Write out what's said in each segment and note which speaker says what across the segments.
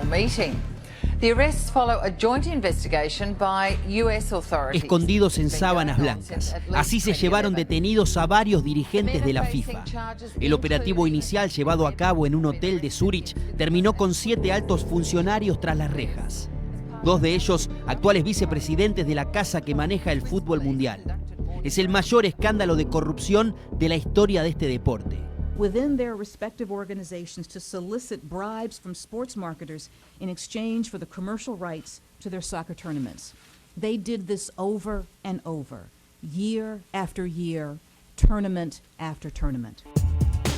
Speaker 1: meeting. The arrests follow a joint investigation by US authorities.
Speaker 2: Escondidos en sábanas blancas. Así se llevaron detenidos a varios dirigentes de la FIFA. El operativo inicial llevado a cabo en un hotel de Zúrich terminó con 7 altos funcionarios tras las rejas. 2 de ellos, actuales vicepresidentes de la casa que maneja el fútbol mundial. Es el mayor escándalo de corrupción de la historia de este deporte.
Speaker 3: Within their respective organizations to solicit bribes from sports marketers in exchange for the commercial rights to their soccer tournaments. They did this over and over, year after year, tournament after tournament.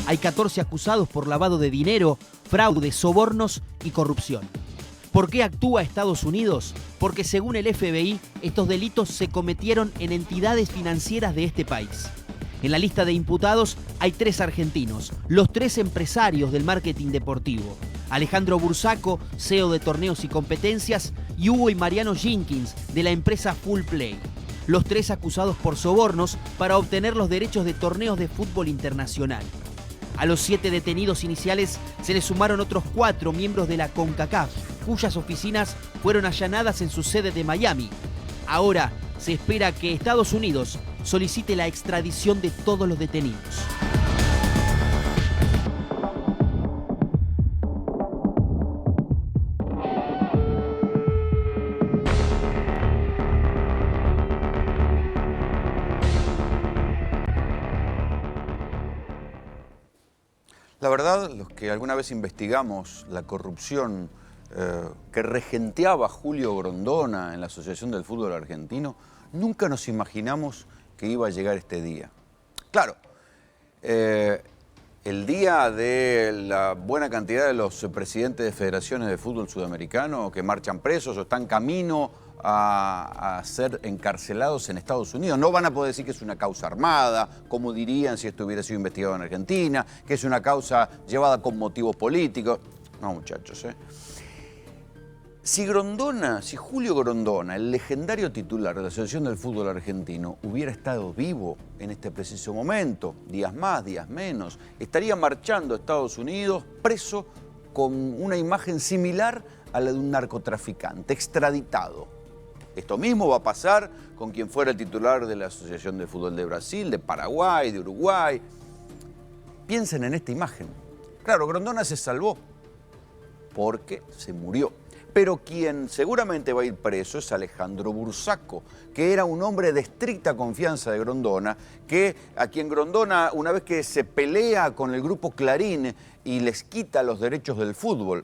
Speaker 2: Hay 14 acusados por lavado de dinero, fraude, sobornos y corrupción. ¿Por qué actúa Estados Unidos? Porque según el FBI, estos delitos se cometieron en entidades financieras de este país. En la lista de imputados hay 3 argentinos, los 3 empresarios del marketing deportivo. Alejandro Bursaco, CEO de Torneos y Competencias, y Hugo y Mariano Jenkins, de la empresa Full Play. Los 3 acusados por sobornos para obtener los derechos de torneos de fútbol internacional. A los 7 detenidos iniciales se les sumaron otros 4 miembros de la CONCACAF, cuyas oficinas fueron allanadas en su sede de Miami. Ahora se espera que Estados Unidos solicite la extradición de todos los detenidos.
Speaker 4: La verdad, los que alguna vez investigamos la corrupción que regenteaba Julio Grondona en la Asociación del Fútbol Argentino, nunca nos imaginamos que iba a llegar este día. Claro, el día de la buena cantidad de los presidentes de federaciones de fútbol sudamericano que marchan presos o están camino a ser encarcelados en Estados Unidos. No van a poder decir que es una causa armada, como dirían si esto hubiera sido investigado en Argentina, que es una causa llevada con motivos políticos. No, muchachos, Si Julio Grondona, el legendario titular de la Asociación del Fútbol Argentino, hubiera estado vivo en este preciso momento, días más, días menos, estaría marchando a Estados Unidos preso con una imagen similar a la de un narcotraficante, extraditado. Esto mismo va a pasar con quien fuera el titular de la Asociación de Fútbol de Brasil, de Paraguay, de Uruguay. Piensen en esta imagen. Claro, Grondona se salvó porque se murió. Pero quien seguramente va a ir preso es Alejandro Bursaco, que era un hombre de estricta confianza de Grondona, a quien Grondona, una vez que se pelea con el grupo Clarín y les quita los derechos del fútbol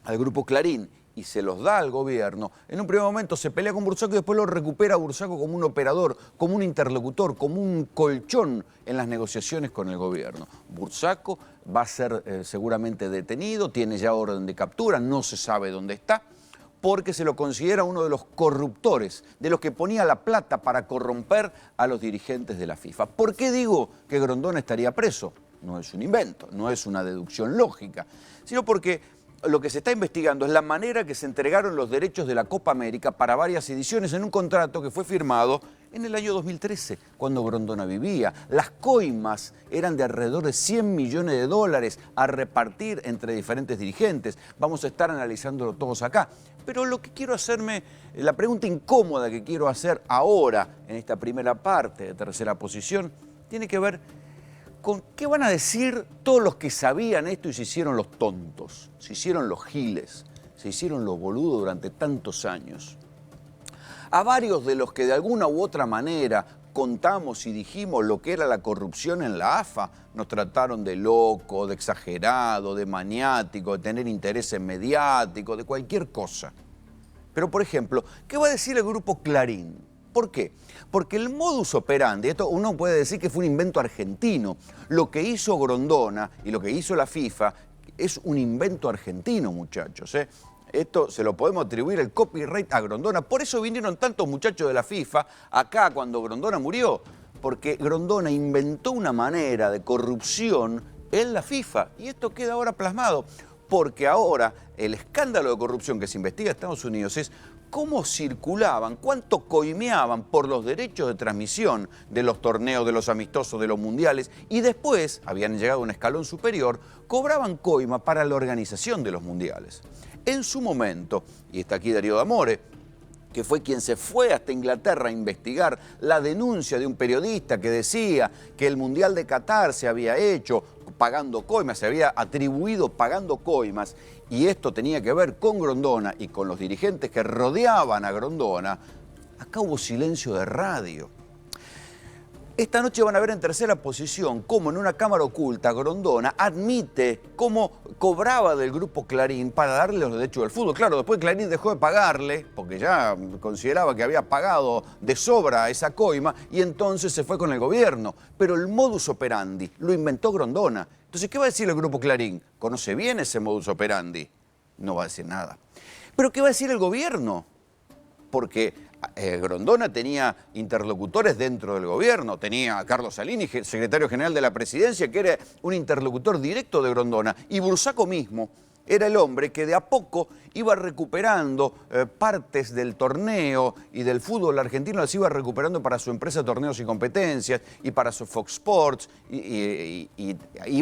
Speaker 4: al grupo Clarín y se los da al gobierno, en un primer momento se pelea con Bursaco y después lo recupera a Bursaco como un operador, como un interlocutor, como un colchón en las negociaciones con el gobierno. Bursaco va a ser seguramente detenido, tiene ya orden de captura, no se sabe dónde está, porque se lo considera uno de los corruptores, de los que ponía la plata para corromper a los dirigentes de la FIFA. ¿Por qué digo que Grondona estaría preso? No es un invento, no es una deducción lógica, sino porque lo que se está investigando es la manera que se entregaron los derechos de la Copa América para varias ediciones en un contrato que fue firmado en el año 2013, cuando Grondona vivía. Las coimas eran de alrededor de 100 millones de dólares a repartir entre diferentes dirigentes. Vamos a estar analizándolo todos acá. Pero lo que quiero hacerme, la pregunta incómoda que quiero hacer ahora, en esta primera parte de Tercera Posición, tiene que ver con qué van a decir todos los que sabían esto y se hicieron los tontos, se hicieron los giles, se hicieron los boludos durante tantos años. A varios de los que de alguna u otra manera contamos y dijimos lo que era la corrupción en la AFA, nos trataron de loco, de exagerado, de maniático, de tener intereses mediáticos, de cualquier cosa. Pero, por ejemplo, ¿qué va a decir el grupo Clarín? ¿Por qué? Porque el modus operandi, esto uno puede decir que fue un invento argentino. Lo que hizo Grondona y lo que hizo la FIFA es un invento argentino, muchachos. Esto se lo podemos atribuir el copyright a Grondona. Por eso vinieron tantos muchachos de la FIFA acá cuando Grondona murió. Porque Grondona inventó una manera de corrupción en la FIFA. Y esto queda ahora plasmado. Porque ahora el escándalo de corrupción que se investiga en Estados Unidos es cómo circulaban, cuánto coimeaban por los derechos de transmisión de los torneos, de los amistosos, de los mundiales, y después, habían llegado a un escalón superior, cobraban coima para la organización de los mundiales. En su momento, y está aquí Darío D'Amore, que fue quien se fue hasta Inglaterra a investigar la denuncia de un periodista que decía que el Mundial de Qatar se había hecho pagando coimas, se había atribuido pagando coimas, y esto tenía que ver con Grondona y con los dirigentes que rodeaban a Grondona. Acá hubo silencio de radio. Esta noche van a ver en tercera posición cómo en una cámara oculta Grondona admite cómo cobraba del grupo Clarín para darle los derechos del fútbol. Claro, después Clarín dejó de pagarle, porque ya consideraba que había pagado de sobra esa coima, y entonces se fue con el gobierno. Pero el modus operandi lo inventó Grondona. Entonces, ¿qué va a decir el grupo Clarín? ¿Conoce bien ese modus operandi? No va a decir nada. ¿Pero qué va a decir el gobierno? Porque Grondona tenía interlocutores dentro del gobierno, tenía a Carlos Salini, secretario general de la presidencia, que era un interlocutor directo de Grondona, y Bursaco mismo era el hombre que de a poco iba recuperando partes del torneo y del fútbol argentino, las iba recuperando para su empresa Torneos y Competencias y para su Fox Sports, y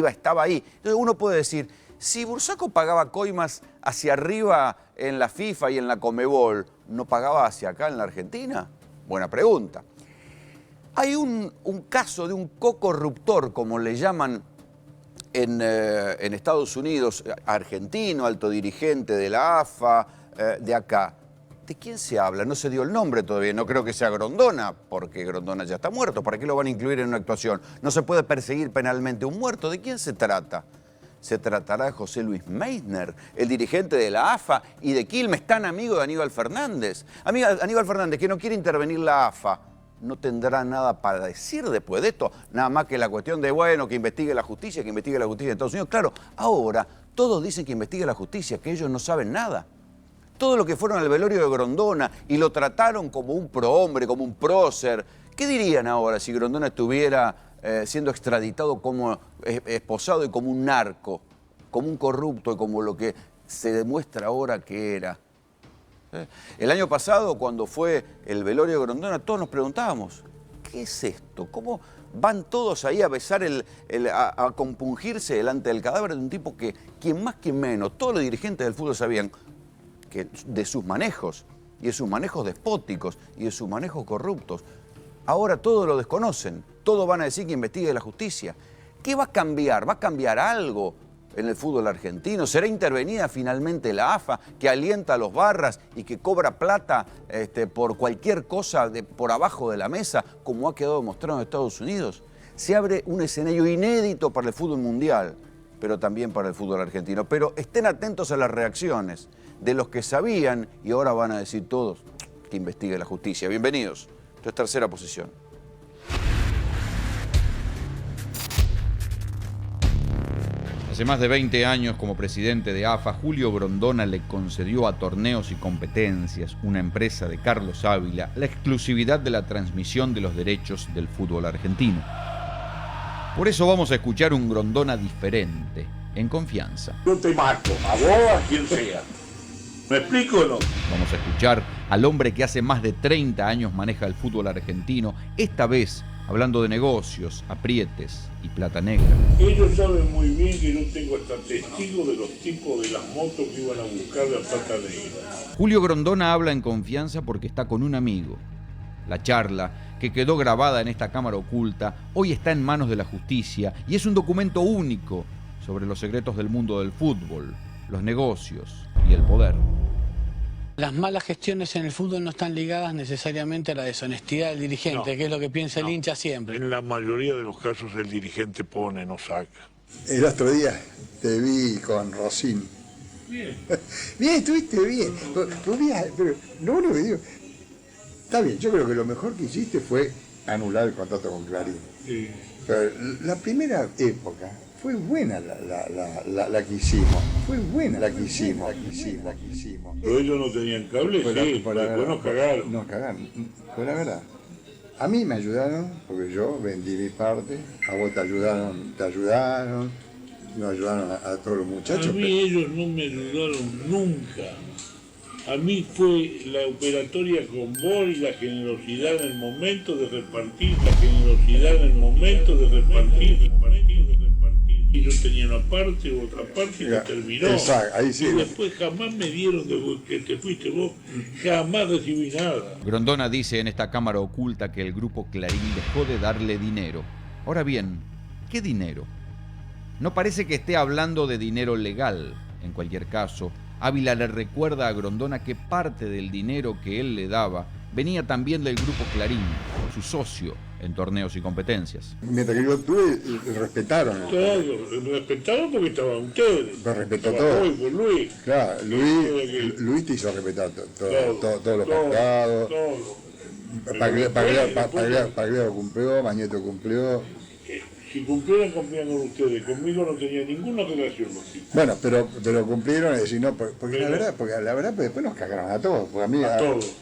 Speaker 4: estaba ahí. Entonces uno puede decir, si Bursaco pagaba coimas hacia arriba en la FIFA y en la Conmebol, ¿no pagaba hacia acá en la Argentina? Buena pregunta. Hay un caso de un co-corruptor, como le llaman en Estados Unidos, argentino, alto dirigente de la AFA, de acá. ¿De quién se habla? No se dio el nombre todavía, no creo que sea Grondona, porque Grondona ya está muerto. ¿Para qué lo van a incluir en una actuación? No se puede perseguir penalmente a un muerto. ¿De quién se trata? Se tratará de José Luis Meissner, el dirigente de la AFA y de Quilmes, tan amigo de Aníbal Fernández. Aníbal Fernández, que no quiere intervenir la AFA, no tendrá nada para decir después de esto, nada más que la cuestión de, bueno, que investigue la justicia de Estados Unidos. Claro, ahora todos dicen que investigue la justicia, que ellos no saben nada. Todo lo que fueron al velorio de Grondona y lo trataron como un prohombre, como un prócer. ¿Qué dirían ahora si Grondona estuviera siendo extraditado como esposado y como un narco, como un corrupto y como lo que se demuestra ahora que era? El año pasado, cuando fue el velorio de Grondona, todos nos preguntábamos, ¿qué es esto? ¿Cómo van todos ahí a besar, a compungirse delante del cadáver de un tipo que, quien más que menos, todos los dirigentes del fútbol sabían que de sus manejos, y de sus manejos despóticos, y de sus manejos corruptos? Ahora todos lo desconocen, todos van a decir que investigue la justicia. ¿Qué va a cambiar? ¿Va a cambiar algo en el fútbol argentino? ¿Será intervenida finalmente la AFA, que alienta a los barras y que cobra plata por cualquier cosa por abajo de la mesa, como ha quedado demostrado en Estados Unidos? Se abre un escenario inédito para el fútbol mundial, pero también para el fútbol argentino. Pero estén atentos a las reacciones de los que sabían y ahora van a decir todos que investigue la justicia. Bienvenidos. Esto es tercera posición.
Speaker 5: Hace más de 20 años, como presidente de AFA, Julio Grondona le concedió a Torneos y Competencias, una empresa de Carlos Ávila, la exclusividad de la transmisión de los derechos del fútbol argentino. Por eso vamos a escuchar un Grondona diferente, en confianza.
Speaker 6: Yo te mato, a vos, a quien sea. ¿Me explico o no?
Speaker 5: Vamos a escuchar al hombre que hace más de 30 años maneja el fútbol argentino, esta vez hablando de negocios, aprietes y plata negra.
Speaker 6: Ellos saben muy bien que yo tengo hasta testigos de los tipos de las motos que iban a buscar la plata negra.
Speaker 5: Julio Grondona habla en confianza porque está con un amigo. La charla, que quedó grabada en esta cámara oculta, hoy está en manos de la justicia y es un documento único sobre los secretos del mundo del fútbol, los negocios y el poder.
Speaker 7: Las malas gestiones en el fútbol no están ligadas necesariamente a la deshonestidad del dirigente,
Speaker 6: No,
Speaker 7: que es lo que piensa el hincha siempre.
Speaker 6: En la mayoría de los casos el dirigente pone, no saca.
Speaker 8: El otro día te vi con Rosín.
Speaker 6: Bien.
Speaker 8: Bien, estuviste bien. Pero lo único que digo, está bien, yo creo que lo mejor que hiciste fue anular el contrato con Clarín.
Speaker 6: Sí.
Speaker 8: Pero la primera época fue buena la que hicimos. Fue buena la que hicimos.
Speaker 6: Pero ellos no tenían cable, sí, después nos cagaron.
Speaker 8: Nos cagaron. Fue la verdad. A mí me ayudaron, porque yo vendí mi parte, a vos te ayudaron, nos ayudaron a todos los muchachos.
Speaker 6: A mí ellos no me ayudaron nunca. A mí fue la operatoria con vos y la generosidad en el momento de repartir, y yo tenía una parte u otra parte y se terminó.
Speaker 8: Exacto, ahí sí.
Speaker 6: Y después jamás me dieron de que te fuiste vos, jamás recibí nada.
Speaker 5: Grondona dice en esta cámara oculta que el grupo Clarín dejó de darle dinero. Ahora bien, ¿qué dinero? No parece que esté hablando de dinero legal. En cualquier caso, Ávila le recuerda a Grondona que parte del dinero que él le daba venía también del grupo Clarín, su socio en torneos y competencias.
Speaker 8: Mientras que yo estuve, respetaron.
Speaker 6: Claro, respetaron porque estaban ustedes.
Speaker 8: Lo respetó
Speaker 6: Estaba
Speaker 8: todo.
Speaker 6: hoy por Luis.
Speaker 8: Claro, Luis te hizo respetar todos los pactados. Pagliaro cumplió, Mañeto cumplió.
Speaker 6: Si cumplieran, cumplían con ustedes. Conmigo no tenía ninguna relación.
Speaker 8: Bueno, pero cumplieron, es decir, no, porque la verdad, pues después nos cagaron a todos. Porque a mí,
Speaker 6: a todos.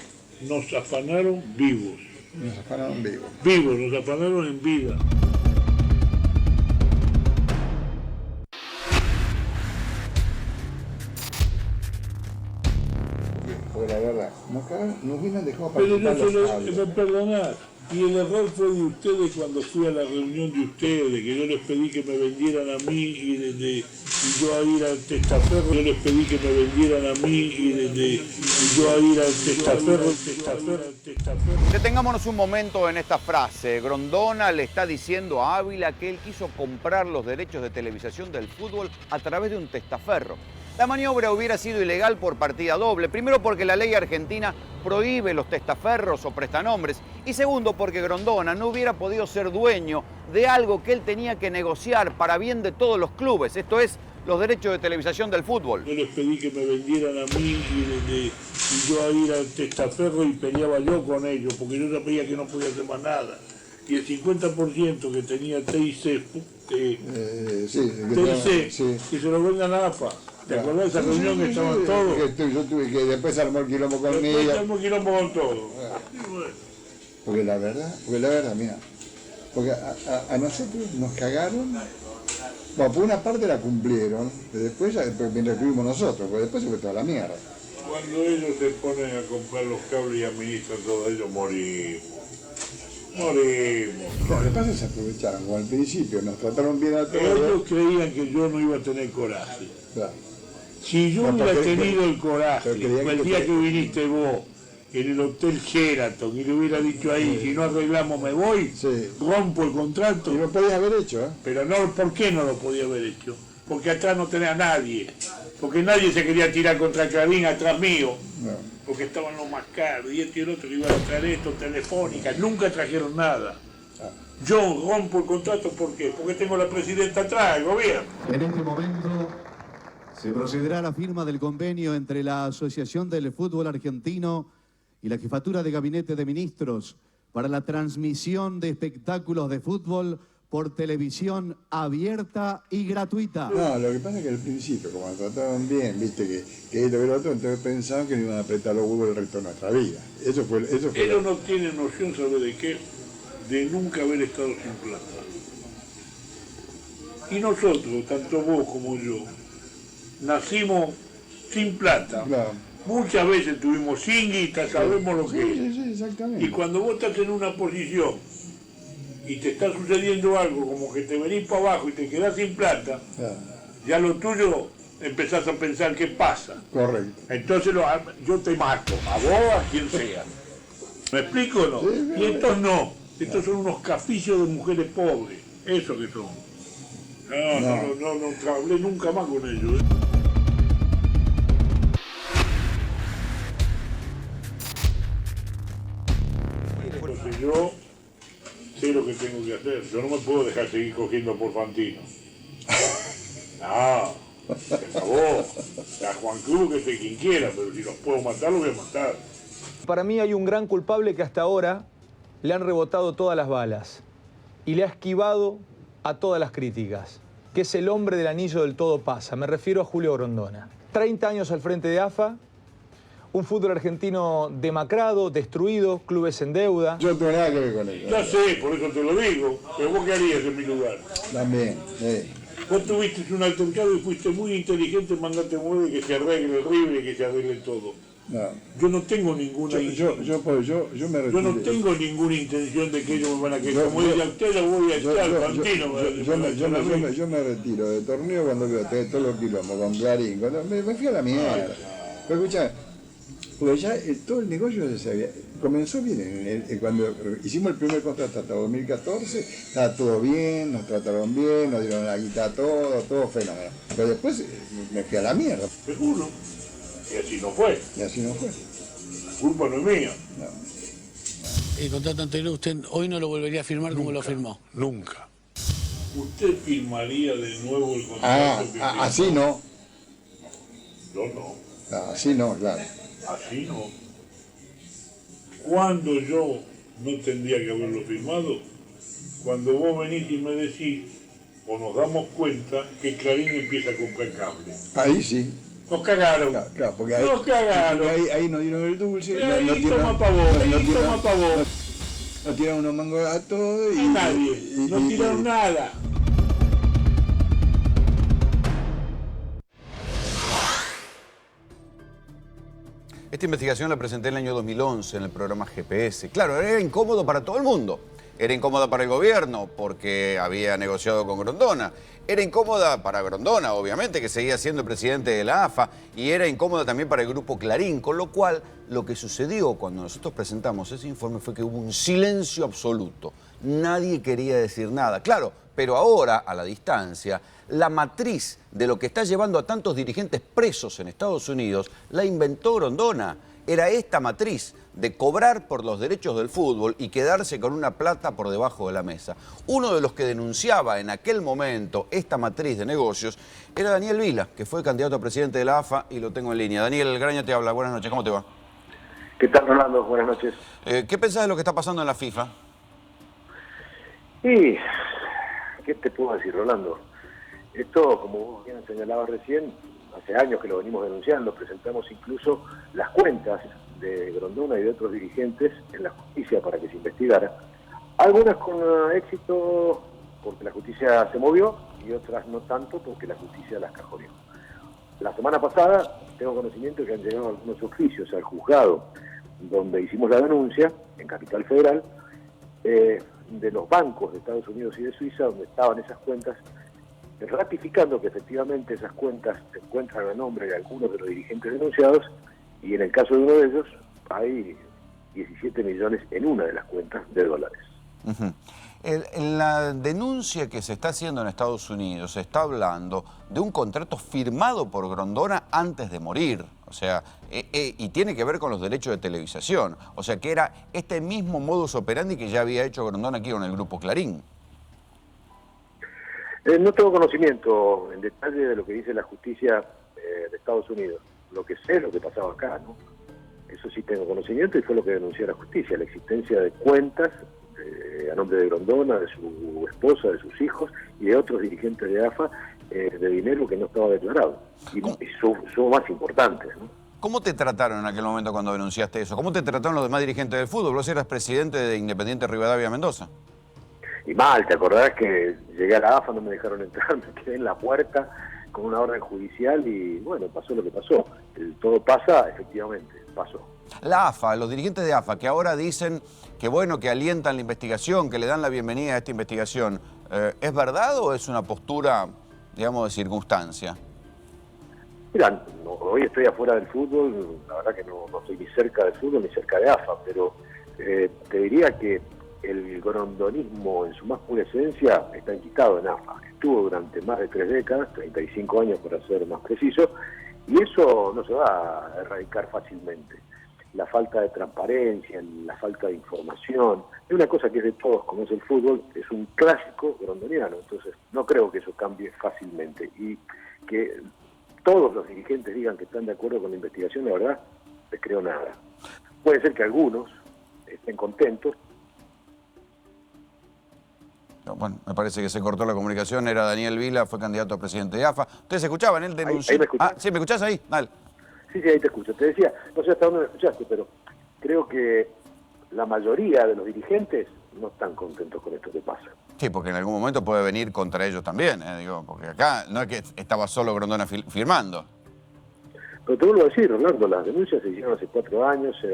Speaker 6: Nos afanaron vivos.
Speaker 8: Nos afanaron vivos.
Speaker 6: Vivos, nos afanaron en vida.
Speaker 8: Porque la verdad, nos hubieran dejado
Speaker 6: pero
Speaker 8: participar
Speaker 6: yo
Speaker 8: los
Speaker 6: me
Speaker 8: árbitros.
Speaker 6: perdonás. Y el error fue de ustedes cuando fui a la reunión de ustedes, que yo les pedí que me vendieran a mí y yo a ir al testaferro, yo les pedí que me vendieran a mí y yo a ir al testaferro.
Speaker 4: Detengámonos un momento en esta frase. Grondona le está diciendo a Ávila que él quiso comprar los derechos de televisación del fútbol a través de un testaferro. La maniobra hubiera sido ilegal por partida doble. Primero porque la ley argentina prohíbe los testaferros o prestanombres. Y segundo porque Grondona no hubiera podido ser dueño de algo que él tenía que negociar para bien de todos los clubes. Esto es, los derechos de televisación del fútbol.
Speaker 6: Yo les pedí que me vendieran a mí y yo a ir al testaferro y peleaba yo con ellos, porque yo sabía que no podía hacer más nada. Y el 50% que tenía TIC, que se lo vendan a AFA. ¿Te acordás de esa reunión que estaban todos?
Speaker 8: Yo tuve que después armó el quilombo conmigo.
Speaker 6: Después armó el quilombo con todo.
Speaker 8: Porque la verdad, mira, porque a nosotros nos cagaron. Bueno, por una parte la cumplieron, pero después mientras estuvimos nosotros, porque después se fue toda la mierda.
Speaker 6: Cuando ellos se ponen a comprar los cables y administran todo ello, morimos.
Speaker 8: Lo que pasa es que se aprovecharon, como al principio nos trataron bien a todos.
Speaker 6: Ellos creían que yo no iba a tener coraje.
Speaker 8: Claro.
Speaker 6: Si yo hubiera tenido el coraje, el día que viniste vos, en el Hotel Sheraton, y le hubiera dicho ahí, si no arreglamos me voy, rompo el contrato.
Speaker 8: Y lo podías haber hecho, ¿eh?
Speaker 6: Pero no, ¿por qué no lo podía haber hecho? Porque atrás no tenía a nadie. Porque nadie se quería tirar contra Clarín atrás mío.
Speaker 8: No.
Speaker 6: Porque estaban los más caros, y este y el otro que iban a traer esto, Telefónica, nunca trajeron nada. Yo rompo el contrato, ¿por qué? Porque tengo la presidenta atrás, el gobierno.
Speaker 9: En este momento se procederá a la firma del convenio entre la Asociación del Fútbol Argentino y la Jefatura de Gabinete de Ministros para la transmisión de espectáculos de fútbol por televisión abierta y gratuita.
Speaker 8: No, lo que pasa es que al principio, como nos trataron bien, viste que esto y lo otro, entonces pensaban que nos iban a apretar los huevos el resto de nuestra vida. Eso fue
Speaker 6: Ellos no tienen noción, ¿sabe de qué? De nunca haber estado sin plata. Y nosotros, tanto vos como yo, nacimos sin plata.
Speaker 8: Claro.
Speaker 6: Muchas veces tuvimos sin guita, sabemos lo que es.
Speaker 8: Sí, exactamente.
Speaker 6: Y cuando vos estás en una posición y te está sucediendo algo como que te venís para abajo y te quedás sin plata, ya lo tuyo empezás a pensar qué pasa.
Speaker 8: Correcto.
Speaker 6: Entonces yo te mato, a vos, a quien sea. ¿Me explico o no?
Speaker 8: Sí,
Speaker 6: y estos no. Estos son unos caficios de mujeres pobres. Eso que son. No hablé nunca más con ellos. Entonces yo sé lo que tengo que hacer. Yo no me puedo dejar seguir cogiendo por Fantino. No, se acabó. A Juan Cruz, que sea quien quiera, pero si los puedo matar, los voy a matar.
Speaker 10: Para mí hay un gran culpable que hasta ahora le han rebotado todas las balas y le ha esquivado a todas las críticas, que es el hombre del anillo del todo pasa. Me refiero a Julio Grondona. 30 años al frente de AFA, un fútbol argentino demacrado, destruido, clubes en deuda.
Speaker 8: Yo no tengo nada que ver con eso.
Speaker 6: Ya sé, por eso te lo digo, pero vos qué harías en mi lugar.
Speaker 8: También,
Speaker 6: Vos tuviste un altercado y fuiste muy inteligente, mandate mueve que se arregle el River y que se arregle todo.
Speaker 8: No.
Speaker 6: Yo no tengo ninguna
Speaker 8: yo me retiro.
Speaker 6: Yo no tengo ninguna intención de que ellos me van a quedar. Como dice usted, lo voy a echar, Fantino.
Speaker 8: Yo me retiro de torneo cuando veo todos los quilombos con Clarín. Me fui a la mierda. Pero escuchá, porque ya todo el negocio se sabía. Comenzó bien. Cuando hicimos el primer contrato hasta 2014, estaba todo bien, nos trataron bien, nos dieron la guita todo fenómeno. Pero después me fui a la mierda.
Speaker 6: Seguro. Y así no fue.
Speaker 8: Y así no fue.
Speaker 6: La culpa no es mía.
Speaker 8: No.
Speaker 7: El contrato anterior usted hoy no lo volvería a firmar como lo firmó.
Speaker 6: Nunca. ¿Usted firmaría de nuevo el contrato?
Speaker 8: Así no.
Speaker 6: Yo no.
Speaker 8: Así no, claro.
Speaker 6: Así no. ¿Cuándo yo no tendría que haberlo firmado? Cuando vos venís y me decís, o nos damos cuenta, que Clarín empieza a comprar cable.
Speaker 8: Ahí sí.
Speaker 6: Nos cagaron.
Speaker 8: Claro, porque ahí,
Speaker 6: nos cagaron.
Speaker 8: Ahí nos dieron el dulce.
Speaker 6: Ahí toma pa' vos, toma pa' vos.
Speaker 8: Nos tiraron unos mangos a todos y...
Speaker 6: Nadie. No tiraron nada.
Speaker 4: Esta investigación la presenté en el año 2011 en el programa GPS. Claro, era incómodo para todo el mundo. Era incómoda para el gobierno porque había negociado con Grondona. Era incómoda para Grondona, obviamente, que seguía siendo presidente de la AFA. Y era incómoda también para el grupo Clarín. Con lo cual, lo que sucedió cuando nosotros presentamos ese informe fue que hubo un silencio absoluto. Nadie quería decir nada. Claro, pero ahora, a la distancia, la matriz de lo que está llevando a tantos dirigentes presos en Estados Unidos la inventó Grondona. Era esta matriz de cobrar por los derechos del fútbol y quedarse con una plata por debajo de la mesa. Uno de los que denunciaba en aquel momento esta matriz de negocios era Daniel Vila, que fue candidato a presidente de la AFA y lo tengo en línea. Daniel Graña te habla, buenas noches, ¿cómo te va?
Speaker 11: ¿Qué tal, Rolando? Buenas noches.
Speaker 4: ¿Qué pensás de lo que está pasando en la FIFA?
Speaker 11: Y, ¿qué te puedo decir, Rolando? Esto, como vos bien señalabas recién, hace años que lo venimos denunciando, presentamos incluso las cuentas de Grondona y de otros dirigentes en la justicia para que se investigara. Algunas con éxito porque la justicia se movió y otras no tanto porque la justicia las cajoneó. La semana pasada tengo conocimiento que han llegado algunos oficios al juzgado donde hicimos la denuncia, en Capital Federal, de los bancos de Estados Unidos y de Suiza, donde estaban esas cuentas, ratificando que efectivamente esas cuentas se encuentran a nombre de algunos de los dirigentes denunciados y en el caso de uno de ellos hay 17 millones en una de las cuentas de dólares.
Speaker 4: En la denuncia que se está haciendo en Estados Unidos se está hablando de un contrato firmado por Grondona antes de morir, o sea, y tiene que ver con los derechos de televisación, o sea que era este mismo modus operandi que ya había hecho Grondona aquí con el grupo Clarín.
Speaker 11: No tengo conocimiento en detalle de lo que dice la justicia de Estados Unidos. Lo que sé es lo que pasaba acá, ¿no? Eso sí tengo conocimiento y fue lo que denunció la justicia, la existencia de cuentas a nombre de Grondona, de su esposa, de sus hijos y de otros dirigentes de AFA de dinero que no estaba declarado. Y son más importantes, ¿no?
Speaker 4: ¿Cómo te trataron en aquel momento cuando denunciaste eso? ¿Cómo te trataron los demás dirigentes del fútbol? Vos eras presidente de Independiente Rivadavia Mendoza.
Speaker 11: Y mal, ¿te acordás que llegué a la AFA, no me dejaron entrar, me quedé en la puerta con una orden judicial y bueno, pasó lo que pasó. Todo pasa, efectivamente, pasó.
Speaker 4: La AFA, los dirigentes de AFA, que ahora dicen que bueno, que alientan la investigación, que le dan la bienvenida a esta investigación, ¿es verdad o es una postura, digamos, de circunstancia?
Speaker 11: Mira, hoy estoy afuera del fútbol, la verdad que no estoy ni cerca del fútbol ni cerca de AFA, pero te diría que el grondonismo en su más pura esencia está enquistado en AFA. Estuvo durante más de 3 décadas, 35 años para ser más preciso, y eso no se va a erradicar fácilmente. La falta de transparencia, la falta de información, es una cosa que es de todos, como es el fútbol, es un clásico grondoniano, entonces no creo que eso cambie fácilmente. Y que todos los dirigentes digan que están de acuerdo con la investigación, la verdad, les creo nada. Puede ser que algunos estén contentos.
Speaker 4: Bueno, me parece que se cortó la comunicación, era Daniel Vila, fue candidato a presidente de AFA. ¿Ustedes escuchaban? Él denunció...
Speaker 11: ¿Ahí me escuchás?
Speaker 4: ¿Sí, me escuchás ahí? Dale.
Speaker 11: Sí, ahí te escucho. Te decía, no sé hasta dónde me escuchaste, pero creo que la mayoría de los dirigentes no están contentos con esto que pasa.
Speaker 4: Sí, porque en algún momento puede venir contra ellos también, digo, porque acá no es que estaba solo Grondona firmando.
Speaker 11: Pero te vuelvo a decir, Rolando, las denuncias se hicieron hace 4 años, se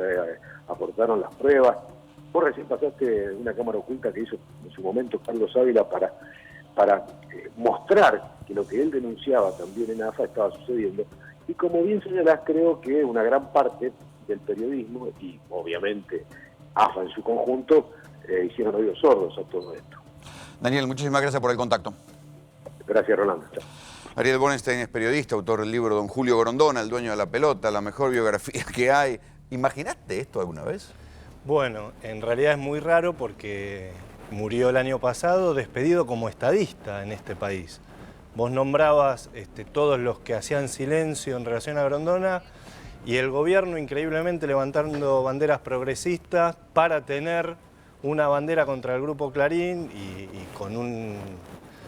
Speaker 11: aportaron las pruebas. Vos recién pasaste una cámara oculta que hizo en su momento Carlos Ávila para mostrar que lo que él denunciaba también en AFA estaba sucediendo. Y como bien señalás, creo que una gran parte del periodismo y obviamente AFA en su conjunto hicieron oídos sordos a todo esto.
Speaker 4: Daniel, muchísimas gracias por el contacto.
Speaker 11: Gracias, Rolando. Chao.
Speaker 4: Ariel Borenstein es periodista, autor del libro Don Julio Grondona, el dueño de la pelota, la mejor biografía que hay. ¿Imaginaste esto alguna vez?
Speaker 12: Bueno, en realidad es muy raro porque murió el año pasado despedido como estadista en este país. Vos nombrabas todos los que hacían silencio en relación a Grondona y el gobierno increíblemente levantando banderas progresistas para tener una bandera contra el Grupo Clarín y con un...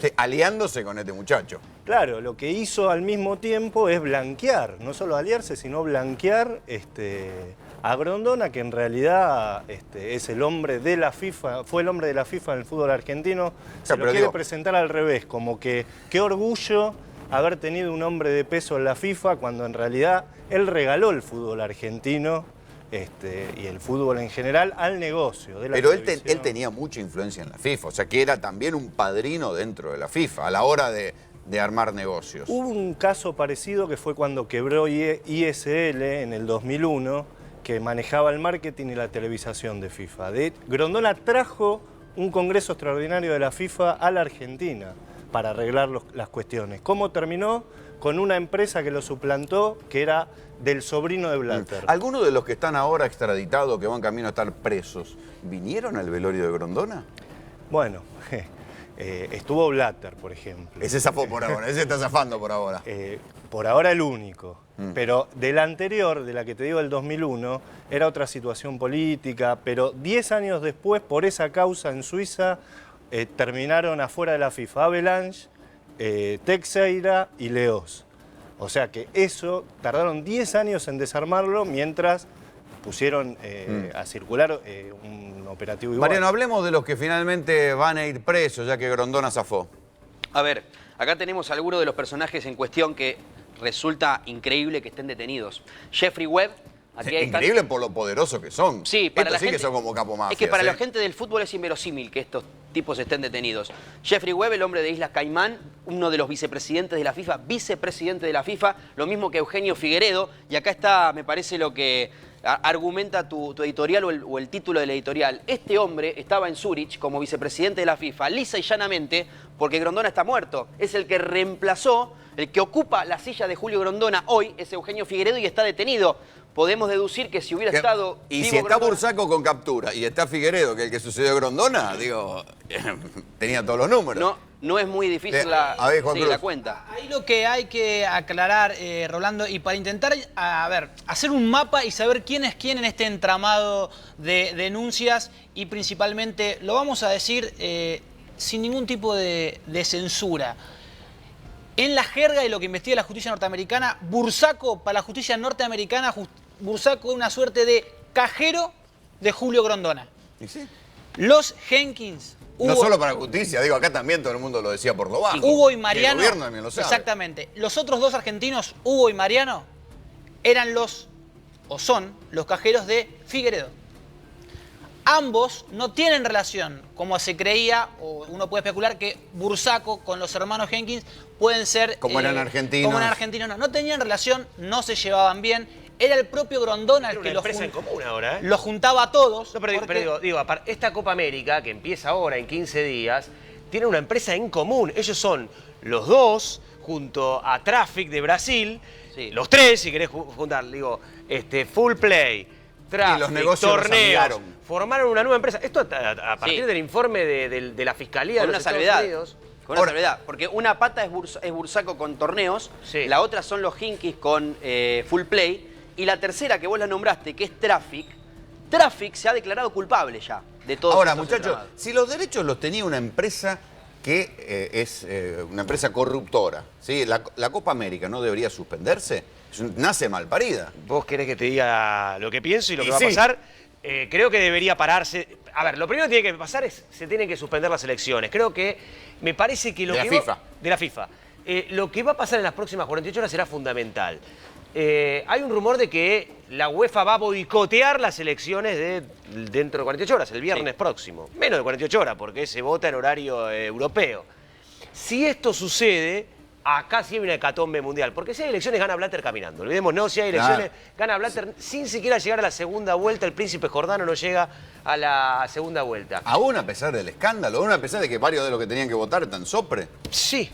Speaker 4: Sí, aliándose con este muchacho.
Speaker 12: Claro, lo que hizo al mismo tiempo es blanquear, no solo aliarse, sino blanquear a Grondona, que en realidad es el hombre de la FIFA, fue el hombre de la FIFA en el fútbol argentino. Se lo quiere presentar al revés, como que qué orgullo haber tenido un hombre de peso en la FIFA, cuando en realidad él regaló el fútbol argentino y el fútbol en general al negocio de la televisión.
Speaker 4: Él tenía mucha influencia en la FIFA, o sea que era también un padrino dentro de la FIFA a la hora de armar negocios.
Speaker 12: Hubo un caso parecido que fue cuando quebró ISL en el 2001, que manejaba el marketing y la televisación de FIFA. Grondona trajo un congreso extraordinario de la FIFA a la Argentina para arreglar las cuestiones. ¿Cómo terminó? Con una empresa que lo suplantó, que era del sobrino de Blatter.
Speaker 4: ¿Algunos de los que están ahora extraditados, que van camino a estar presos, vinieron al velorio de Grondona?
Speaker 12: Bueno, estuvo Blatter, por ejemplo.
Speaker 4: Ese zafó por ahora, ese está zafando por ahora.
Speaker 12: Por ahora el único. Pero de la anterior, de la que te digo del 2001, era otra situación política, pero 10 años después, por esa causa en Suiza, terminaron afuera de la FIFA Avalanche, Teixeira y Leos. O sea que eso, tardaron 10 años en desarmarlo mientras pusieron a circular un operativo igual.
Speaker 4: Mariano, hablemos de los que finalmente van a ir presos, ya que Grondona zafó.
Speaker 13: A ver, acá tenemos algunos de los personajes en cuestión que resulta increíble que estén detenidos. Jeffrey Webb. Aquí
Speaker 4: increíble por lo poderoso que son.
Speaker 13: Sí, para
Speaker 4: estos
Speaker 13: la
Speaker 4: sí
Speaker 13: gente,
Speaker 4: que son como capomafias.
Speaker 13: Es que para la gente del fútbol es inverosímil que estos tipos estén detenidos. Jeffrey Webb, el hombre de Islas Caimán, uno de los vicepresidentes de la FIFA, vicepresidente de la FIFA, lo mismo que Eugenio Figueredo. Y acá está, me parece, lo que argumenta tu editorial o el título del editorial. Este hombre estaba en Zúrich como vicepresidente de la FIFA, lisa y llanamente, porque Grondona está muerto. Es el que reemplazó, el que ocupa la silla de Julio Grondona hoy, es Eugenio Figueredo y está detenido. Podemos deducir que si hubiera estado...
Speaker 4: Y si está Bursaco con captura y está Figueredo, que es el que sucedió a Grondona, digo, tenía todos los números.
Speaker 13: No es muy difícil la cuenta.
Speaker 14: Ahí lo que hay que aclarar, Rolando, y para intentar hacer un mapa y saber quién es quién en este entramado de denuncias, y principalmente, lo vamos a decir sin ningún tipo de censura. En la jerga de lo que investiga la justicia norteamericana, Bursaco, para la justicia norteamericana, Bursaco es una suerte de cajero de Julio Grondona.
Speaker 4: ¿Y sí?
Speaker 14: Los Jenkins...
Speaker 4: No solo para justicia, digo, acá también todo el mundo lo decía por lo bajo.
Speaker 14: Hugo y Mariano...
Speaker 4: El gobierno también lo sabe.
Speaker 14: Exactamente. Los otros dos argentinos, Hugo y Mariano, eran son los cajeros de Figueredo. Ambos no tienen relación, como se creía, o uno puede especular que Bursaco con los hermanos Jenkins pueden ser...
Speaker 4: Como eran argentinos.
Speaker 14: Como eran argentinos, no tenían relación, no se llevaban bien. Era el propio Grondona el que
Speaker 15: los en común ahora, ¿eh?
Speaker 14: Los juntaba a todos.
Speaker 15: No, pero digo, esta Copa América, que empieza ahora en 15 días, tiene una empresa en común. Ellos son los dos, junto a Traffic de Brasil, los tres, si querés juntar, digo, Full Play, Traffic,
Speaker 4: y los negocios
Speaker 15: torneos, formaron una nueva empresa. Esto a partir del informe de la Fiscalía de los Estados Unidos.
Speaker 13: Con una salvedad, porque una pata es Bursaco con torneos, la otra son los Jenkins con Full Play, y la tercera que vos la nombraste, que es Traffic se ha declarado culpable ya de todo.
Speaker 4: Ahora, muchachos, si los derechos los tenía una empresa que es una empresa corruptora, ¿sí? La Copa América no debería suspenderse, nace mal parida.
Speaker 15: ¿Vos querés que te diga lo que pienso y lo que va a pasar? Creo que debería pararse. A ver, lo primero que tiene que pasar es se tienen que suspender las elecciones. Creo que me parece que lo
Speaker 4: de
Speaker 15: que
Speaker 4: la FIFA.
Speaker 15: De la FIFA. lo que va a pasar en las próximas 48 horas será fundamental. Hay un rumor de que la UEFA va a boicotear las elecciones dentro de 48 horas, el viernes próximo. Menos de 48 horas, porque se vota en horario europeo. Si esto sucede, acá sí hay una hecatombe mundial. Porque si hay elecciones, gana Blatter caminando. Olvidémonos, si hay elecciones, gana Blatter sin siquiera llegar a la segunda vuelta. El príncipe Jordano no llega a la segunda vuelta.
Speaker 4: Aún a pesar del escándalo, aún a pesar de que varios de los que tenían que votar están sopre.
Speaker 15: Sí.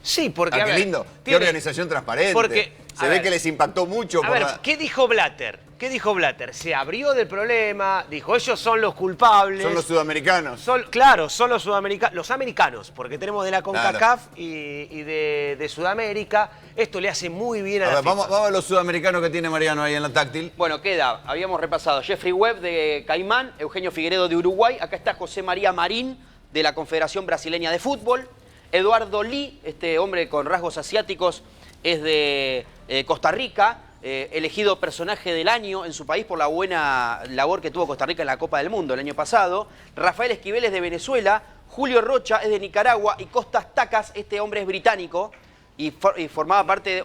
Speaker 15: Sí, porque...
Speaker 4: Qué lindo. Qué organización transparente.
Speaker 15: Porque,
Speaker 4: se ve que les impactó mucho.
Speaker 15: A ver, ¿qué dijo Blatter? ¿Qué dijo Blatter? Se abrió del problema, dijo, ellos son los culpables.
Speaker 4: Son los sudamericanos.
Speaker 15: Claro, son los sudamericanos, los americanos, porque tenemos de la CONCACAF y de Sudamérica. Esto le hace muy bien a la FIFA.
Speaker 4: Vamos a los sudamericanos que tiene Mariano ahí en la táctil.
Speaker 13: Bueno, habíamos repasado Jeffrey Webb de Caimán, Eugenio Figueredo de Uruguay, acá está José María Marín de la Confederación Brasileña de Fútbol, Eduardo Lee, este hombre con rasgos asiáticos, es de Costa Rica, elegido personaje del año en su país por la buena labor que tuvo Costa Rica en la Copa del Mundo el año pasado. Rafael Esquivel es de Venezuela, Julio Rocha es de Nicaragua y Costas Tacas, este hombre es británico y forma parte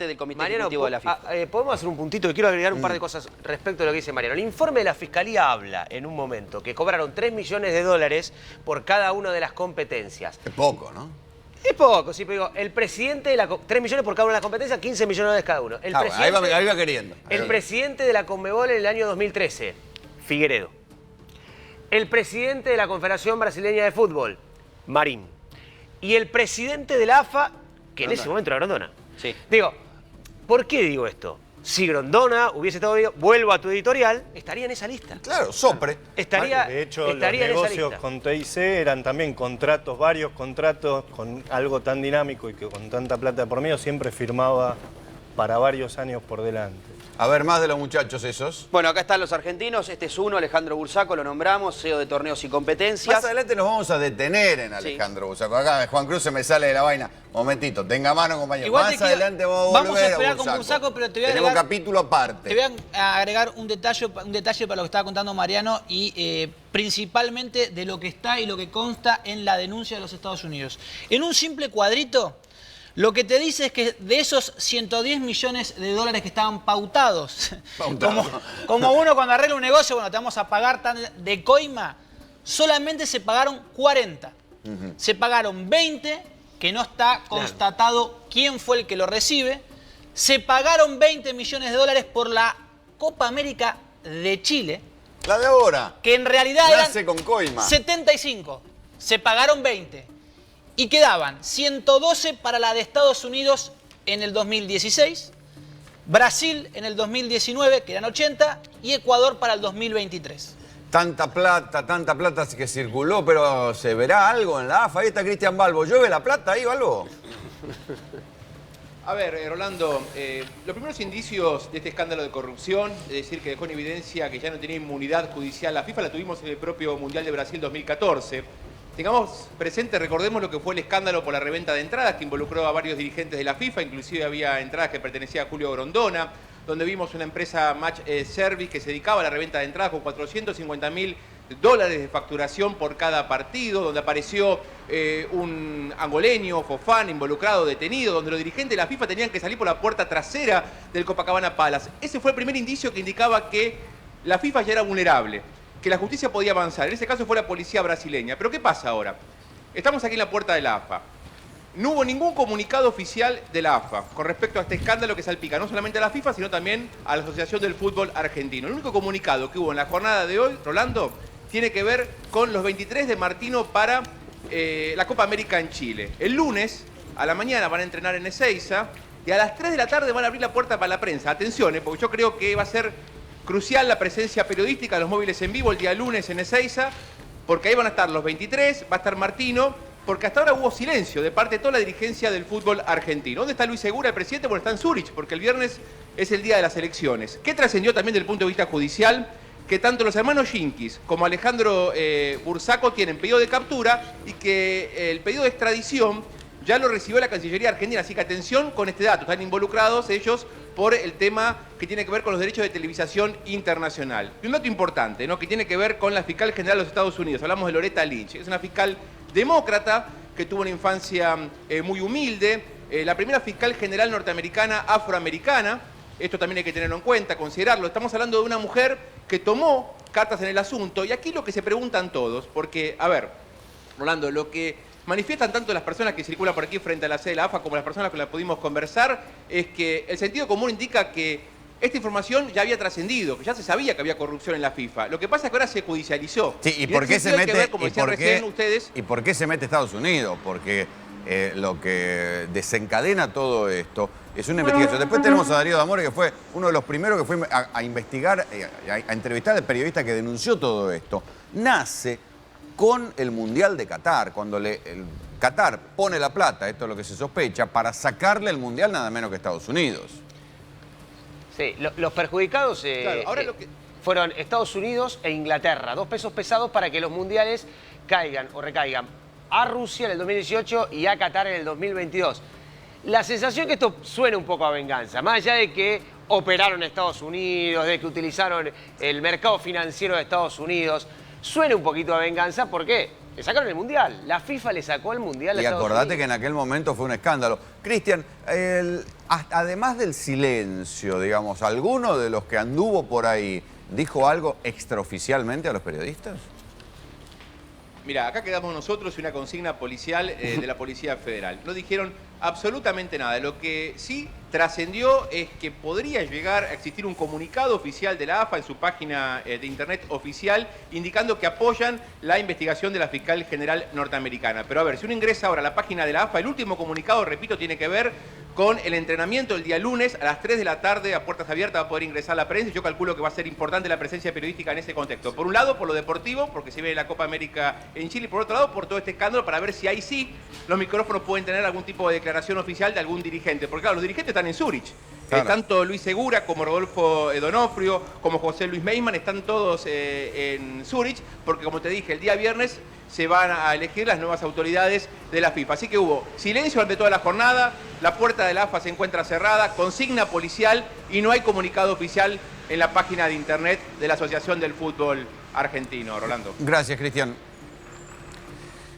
Speaker 13: del comité ejecutivo de la FIFA.
Speaker 15: Podemos hacer un puntito, que quiero agregar un par de cosas respecto a lo que dice Mariano. El informe de la Fiscalía habla en un momento que cobraron $3 millones por cada una de las competencias.
Speaker 4: Es poco, ¿no?
Speaker 15: Es poco, sí, pero digo, el presidente de la... 3 millones por cada una de las competencias, 15 millones cada uno.
Speaker 4: Ahí va queriendo.
Speaker 15: El presidente de la Conmebol en el año 2013, Figueredo. El presidente de la Confederación Brasileña de Fútbol, Marín. Y el presidente de la AFA, que en ese momento era Grondona.
Speaker 13: Sí.
Speaker 15: Digo, ¿por qué digo esto? Si Grondona hubiese estado, vuelvo a tu editorial, estaría en esa lista.
Speaker 4: Claro, sopre.
Speaker 12: De hecho, los negocios con TIC eran también contratos, varios contratos con algo tan dinámico y que con tanta plata por medio siempre firmaba para varios años por delante.
Speaker 4: A ver, más de los muchachos esos.
Speaker 13: Bueno, acá están los argentinos. Este es uno, Alejandro Bursaco, lo nombramos, CEO de Torneos y Competencias.
Speaker 4: Más adelante nos vamos a detener en Alejandro Bursaco. Acá Juan Cruz se me sale de la vaina. Momentito, tenga mano, compañero.
Speaker 14: Igual
Speaker 4: más adelante vamos
Speaker 14: a esperar con Bursaco, pero te voy a
Speaker 4: Tenemos
Speaker 14: agregar,
Speaker 4: capítulo aparte.
Speaker 14: Te voy a agregar un detalle para lo que estaba contando Mariano y principalmente de lo que está y lo que consta en la denuncia de los Estados Unidos. En un simple cuadrito, lo que te dice es que de esos 110 millones de dólares que estaban pautados, como uno cuando arregla un negocio, bueno, te vamos a pagar tan de coima, solamente se pagaron 40. Se pagaron 20, que no está constatado quién fue el que lo recibe. Se pagaron 20 millones de dólares por la Copa América de Chile.
Speaker 4: La de ahora.
Speaker 14: Que en realidad
Speaker 4: nace
Speaker 14: eran
Speaker 4: con coima.
Speaker 14: 75. Se pagaron 20. Y quedaban 112 para la de Estados Unidos en el 2016, Brasil en el 2019, que eran 80, y Ecuador para el 2023.
Speaker 4: Tanta plata que circuló, pero ¿se verá algo en la AFA? Ahí está Cristian Balbo. ¿Llueve la plata ahí, Balbo?
Speaker 16: A ver, Rolando, los primeros indicios de este escándalo de corrupción, es decir, que dejó en evidencia que ya no tenía inmunidad judicial la FIFA, la tuvimos en el propio Mundial de Brasil 2014. Tengamos presente, recordemos lo que fue el escándalo por la reventa de entradas que involucró a varios dirigentes de la FIFA, inclusive había entradas que pertenecían a Julio Grondona, donde vimos una empresa Match Service que se dedicaba a la reventa de entradas con $450.000 de facturación por cada partido, donde apareció un angoleño, Fofán, involucrado, detenido, donde los dirigentes de la FIFA tenían que salir por la puerta trasera del Copacabana Palace. Ese fue el primer indicio que indicaba que la FIFA ya era vulnerable, que la justicia podía avanzar. En ese caso fue la policía brasileña. Pero ¿qué pasa ahora? Estamos aquí en la puerta de la AFA. No hubo ningún comunicado oficial de la AFA con respecto a este escándalo que salpica no solamente a la FIFA, sino también a la Asociación del Fútbol Argentino. El único comunicado que hubo en la jornada de hoy, Rolando, tiene que ver con los 23 de Martino para la Copa América en Chile. El lunes, a la mañana, van a entrenar en Ezeiza y a las 3 de la tarde van a abrir la puerta para la prensa. Atención, porque yo creo que va a ser crucial la presencia periodística de los móviles en vivo el día lunes en Ezeiza, porque ahí van a estar los 23, va a estar Martino, porque hasta ahora hubo silencio de parte de toda la dirigencia del fútbol argentino. ¿Dónde está Luis Segura, el presidente? Bueno, está en Zúrich, porque el viernes es el día de las elecciones. ¿Qué trascendió también desde el punto de vista judicial? Que tanto los hermanos Yinkis como Alejandro Bursaco tienen pedido de captura y que el pedido de extradición ya lo recibió la Cancillería Argentina. Así que atención con este dato, están involucrados ellos por el tema que tiene que ver con los derechos de televisación internacional. Y un dato importante, ¿no?, que tiene que ver con la fiscal general de los Estados Unidos. Hablamos de Loretta Lynch. Es una fiscal demócrata que tuvo una infancia muy humilde, la primera fiscal general norteamericana afroamericana. Esto también hay que tenerlo en cuenta, considerarlo. Estamos hablando de una mujer que tomó cartas en el asunto, y aquí lo que se preguntan todos, porque, a ver, Rolando, lo que manifiestan tanto las personas que circulan por aquí frente a la sede de la AFA como las personas con las que pudimos conversar, es que el sentido común indica que esta información ya había trascendido, que ya se sabía que había corrupción en la FIFA. Lo que pasa es que ahora se judicializó.
Speaker 4: Sí, ¿y por qué se mete?
Speaker 16: Ustedes,
Speaker 4: ¿Y por qué se mete Estados Unidos? Porque lo que desencadena todo esto es una investigación. Después tenemos a Darío D'Amore, que fue uno de los primeros que fue a investigar, a entrevistar al periodista que denunció todo esto. Nace con el Mundial de Qatar, cuando el Qatar pone la plata, esto es lo que se sospecha, para sacarle el Mundial nada menos que Estados Unidos.
Speaker 15: Sí, los perjudicados fueron Estados Unidos e Inglaterra, 2 pesos pesados para que los mundiales caigan o recaigan a Rusia en el 2018 y a Qatar en el 2022. La sensación que esto suena un poco a venganza, más allá de que operaron en Estados Unidos, de que utilizaron el mercado financiero de Estados Unidos, suena un poquito a venganza porque le sacaron el Mundial. La FIFA le sacó el Mundial a Estados Unidos.
Speaker 4: Y acordate que en aquel momento fue un escándalo. Cristian, además del silencio, digamos, ¿alguno de los que anduvo por ahí dijo algo extraoficialmente a los periodistas?
Speaker 16: Mira, acá quedamos nosotros y una consigna policial de la Policía Federal. No dijeron absolutamente nada. Lo que sí trascendió es que podría llegar a existir un comunicado oficial de la AFA en su página de internet oficial indicando que apoyan la investigación de la fiscal general norteamericana. Pero a ver, si uno ingresa ahora a la página de la AFA, el último comunicado, repito, tiene que ver con el entrenamiento el día lunes a las 3 de la tarde a puertas abiertas va a poder ingresar la prensa. Yo calculo que va a ser importante la presencia periodística en ese contexto. Por un lado, por lo deportivo, porque se ve la Copa América en Chile, y por otro lado, por todo este escándalo, para ver si ahí sí los micrófonos pueden tener algún tipo de declaración oficial de algún dirigente. Porque claro, los dirigentes están en Zúrich. Claro. Tanto Luis Segura como Rodolfo Donofrio, como José Luis Meyman, están todos en Zúrich, porque como te dije, el día viernes se van a elegir las nuevas autoridades de la FIFA. Así que hubo silencio durante toda la jornada, la puerta de la AFA se encuentra cerrada, consigna policial y no hay comunicado oficial en la página de internet de la Asociación del Fútbol Argentino. Rolando.
Speaker 4: Gracias, Cristian.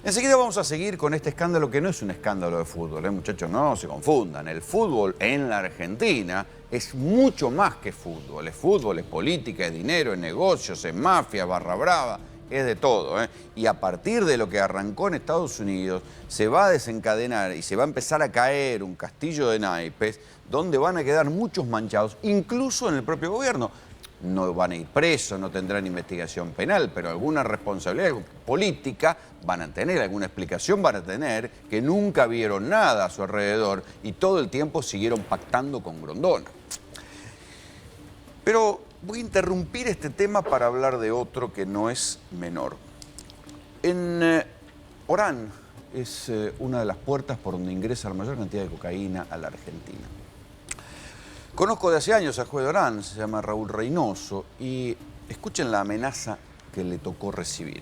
Speaker 4: Enseguida vamos a seguir con este escándalo que no es un escándalo de fútbol, muchachos, no se confundan. El fútbol en la Argentina es mucho más que fútbol. Es fútbol, es política, es dinero, es negocios, es mafia, barra brava. Es de todo, Y a partir de lo que arrancó en Estados Unidos, se va a desencadenar y se va a empezar a caer un castillo de naipes donde van a quedar muchos manchados, incluso en el propio gobierno. No van a ir presos, no tendrán investigación penal, pero alguna responsabilidad política van a tener, alguna explicación van a tener, que nunca vieron nada a su alrededor y todo el tiempo siguieron pactando con Grondona. Pero voy a interrumpir este tema para hablar de otro que no es menor. En Orán es una de las puertas por donde ingresa la mayor cantidad de cocaína a la Argentina. Conozco de hace años al juez de Orán, se llama Raúl Reynoso, y escuchen la amenaza que le tocó recibir.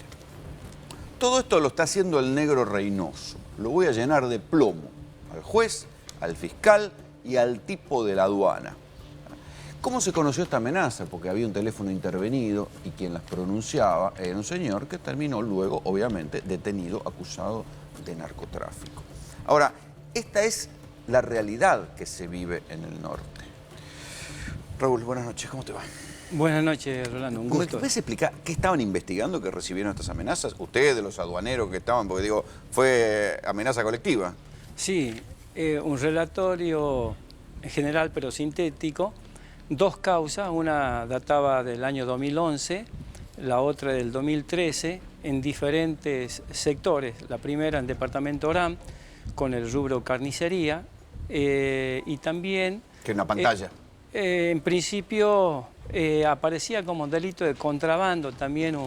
Speaker 4: Todo esto lo está haciendo el negro Reynoso. Lo voy a llenar de plomo al juez, al fiscal y al tipo de la aduana. ¿Cómo se conoció esta amenaza? Porque había un teléfono intervenido y quien las pronunciaba era un señor que terminó luego, obviamente, detenido, acusado de narcotráfico. Ahora, esta es la realidad que se vive en el norte. Raúl, buenas noches, ¿cómo te va?
Speaker 17: Buenas noches, Rolando, un gusto.
Speaker 4: ¿Me puedes explicar qué estaban investigando que recibieron estas amenazas? Ustedes, los aduaneros que estaban, porque digo, fue amenaza colectiva.
Speaker 17: Sí, un relatorio general pero sintético. 2 causas, una databa del año 2011, la otra del 2013, en diferentes sectores. La primera en Departamento Orán, con el rubro carnicería, y también...
Speaker 4: Que en una pantalla.
Speaker 17: En principio aparecía como delito de contrabando también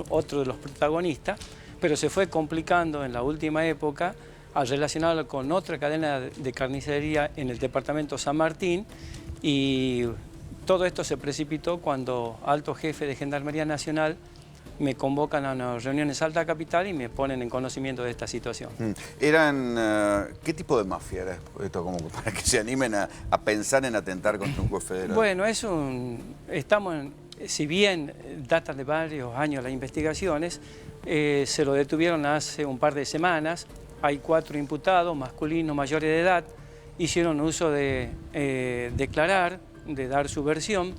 Speaker 17: otro de los protagonistas, pero se fue complicando en la última época al relacionarlo con otra cadena de carnicería en el departamento San Martín, y todo esto se precipitó cuando alto jefe de Gendarmería Nacional me convocan a una reunión en Salta Capital y me ponen en conocimiento de esta situación.
Speaker 4: ¿Qué tipo de mafia era esto, como para que se animen a pensar en atentar contra un juez federal?
Speaker 17: Bueno, si bien datan de varios años las investigaciones, se lo detuvieron hace un par de semanas hay 4 imputados, masculinos mayores de edad, hicieron uso de declarar, de dar su versión,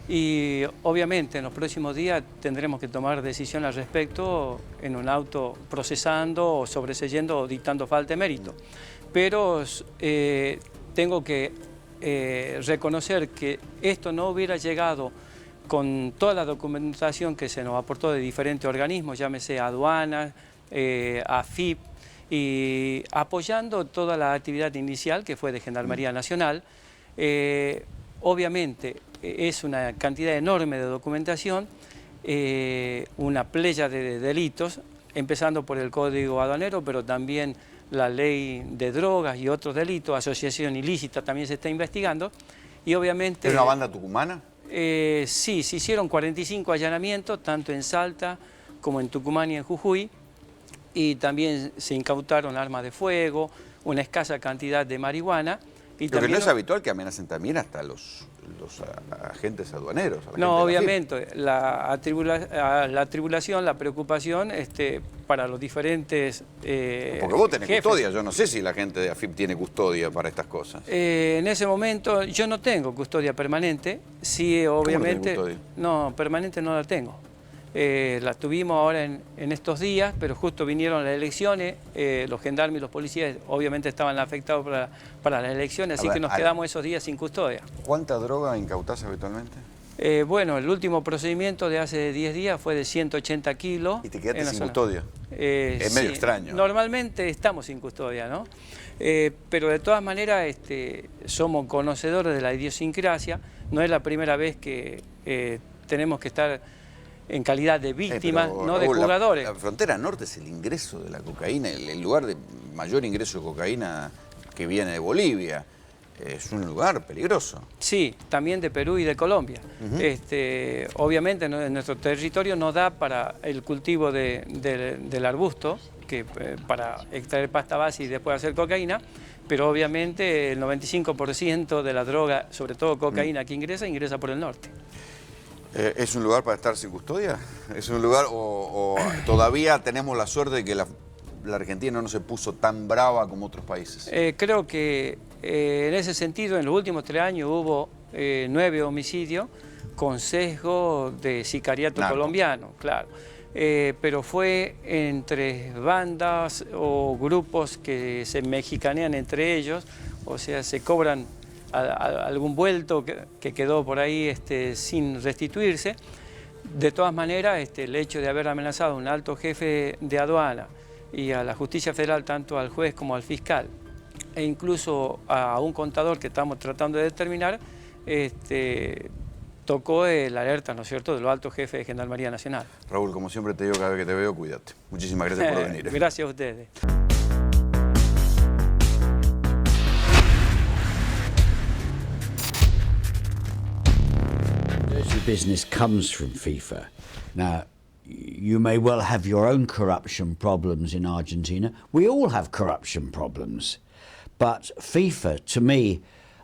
Speaker 17: y obviamente en los próximos días tendremos que tomar decisión al respecto en un auto procesando o sobreseyendo o dictando falta de mérito. Pero tengo que reconocer que esto no hubiera llegado con toda la documentación que se nos aportó de diferentes organismos, llámese aduanas, AFIP, y apoyando toda la actividad inicial que fue de Gendarmería Nacional. Obviamente es una cantidad enorme de documentación, una playa de delitos, empezando por el Código Aduanero, pero también la ley de drogas y otros delitos, asociación ilícita también se está investigando, y obviamente...
Speaker 4: ¿Es una banda tucumana?
Speaker 17: Sí, se hicieron 45 allanamientos, tanto en Salta como en Tucumán y en Jujuy, y también se incautaron armas de fuego, una escasa cantidad de marihuana. Y
Speaker 4: Lo que
Speaker 17: también
Speaker 4: no es habitual que amenacen también hasta los agentes aduaneros.
Speaker 17: No, obviamente, la atribulación, la preocupación para los diferentes
Speaker 4: Porque vos tenés
Speaker 17: jefes.
Speaker 4: custodia, yo no sé si la gente de AFIP tiene custodia para estas cosas.
Speaker 17: En ese momento yo no tengo custodia permanente, sí, obviamente.
Speaker 4: ¿Cómo no tenés custodia?
Speaker 17: No, permanente no la tengo. La tuvimos ahora en estos días, pero justo vinieron las elecciones, los gendarmes y los policías obviamente estaban afectados para las elecciones, así que nos quedamos esos días sin custodia.
Speaker 4: ¿Cuánta droga incautás habitualmente?
Speaker 17: Bueno, el último procedimiento de hace 10 días fue de 180 kilos.
Speaker 4: ¿Y te quedaste sin custodia? Es medio extraño.
Speaker 17: Normalmente estamos sin custodia, ¿no? Pero de todas maneras somos conocedores de la idiosincrasia, no es la primera vez que tenemos que estar en calidad de víctimas, no de jugadores.
Speaker 4: La frontera norte es el ingreso de la cocaína, el lugar de mayor ingreso de cocaína que viene de Bolivia. Es un lugar peligroso.
Speaker 17: Sí, también de Perú y de Colombia. Obviamente en nuestro territorio no da para el cultivo del arbusto, para extraer pasta base y después hacer cocaína, pero obviamente el 95% de la droga, sobre todo cocaína que ingresa por el norte.
Speaker 4: ¿Es un lugar para estar sin custodia? ¿Es un lugar o todavía tenemos la suerte de que la Argentina no se puso tan brava como otros países?
Speaker 17: Creo que en ese sentido, en los últimos 3 años hubo 9 homicidios con sesgo de sicariato colombiano, claro. Pero fue entre bandas o grupos que se mexicanean entre ellos, o sea, se cobran algún vuelto que quedó por ahí sin restituirse. De todas maneras, el hecho de haber amenazado a un alto jefe de aduana y a la justicia federal, tanto al juez como al fiscal, e incluso a un contador que estamos tratando de determinar, tocó el alerta, ¿no es cierto?, de los altos jefes de Gendarmería Nacional.
Speaker 4: Raúl, como siempre te digo cada vez que te veo, cuídate. Muchísimas gracias por venir.
Speaker 17: Gracias a ustedes.
Speaker 18: Business comes from FIFA. Now, you may well have your own corruption problems in Argentina. We all have corruption problems. But FIFA, to me,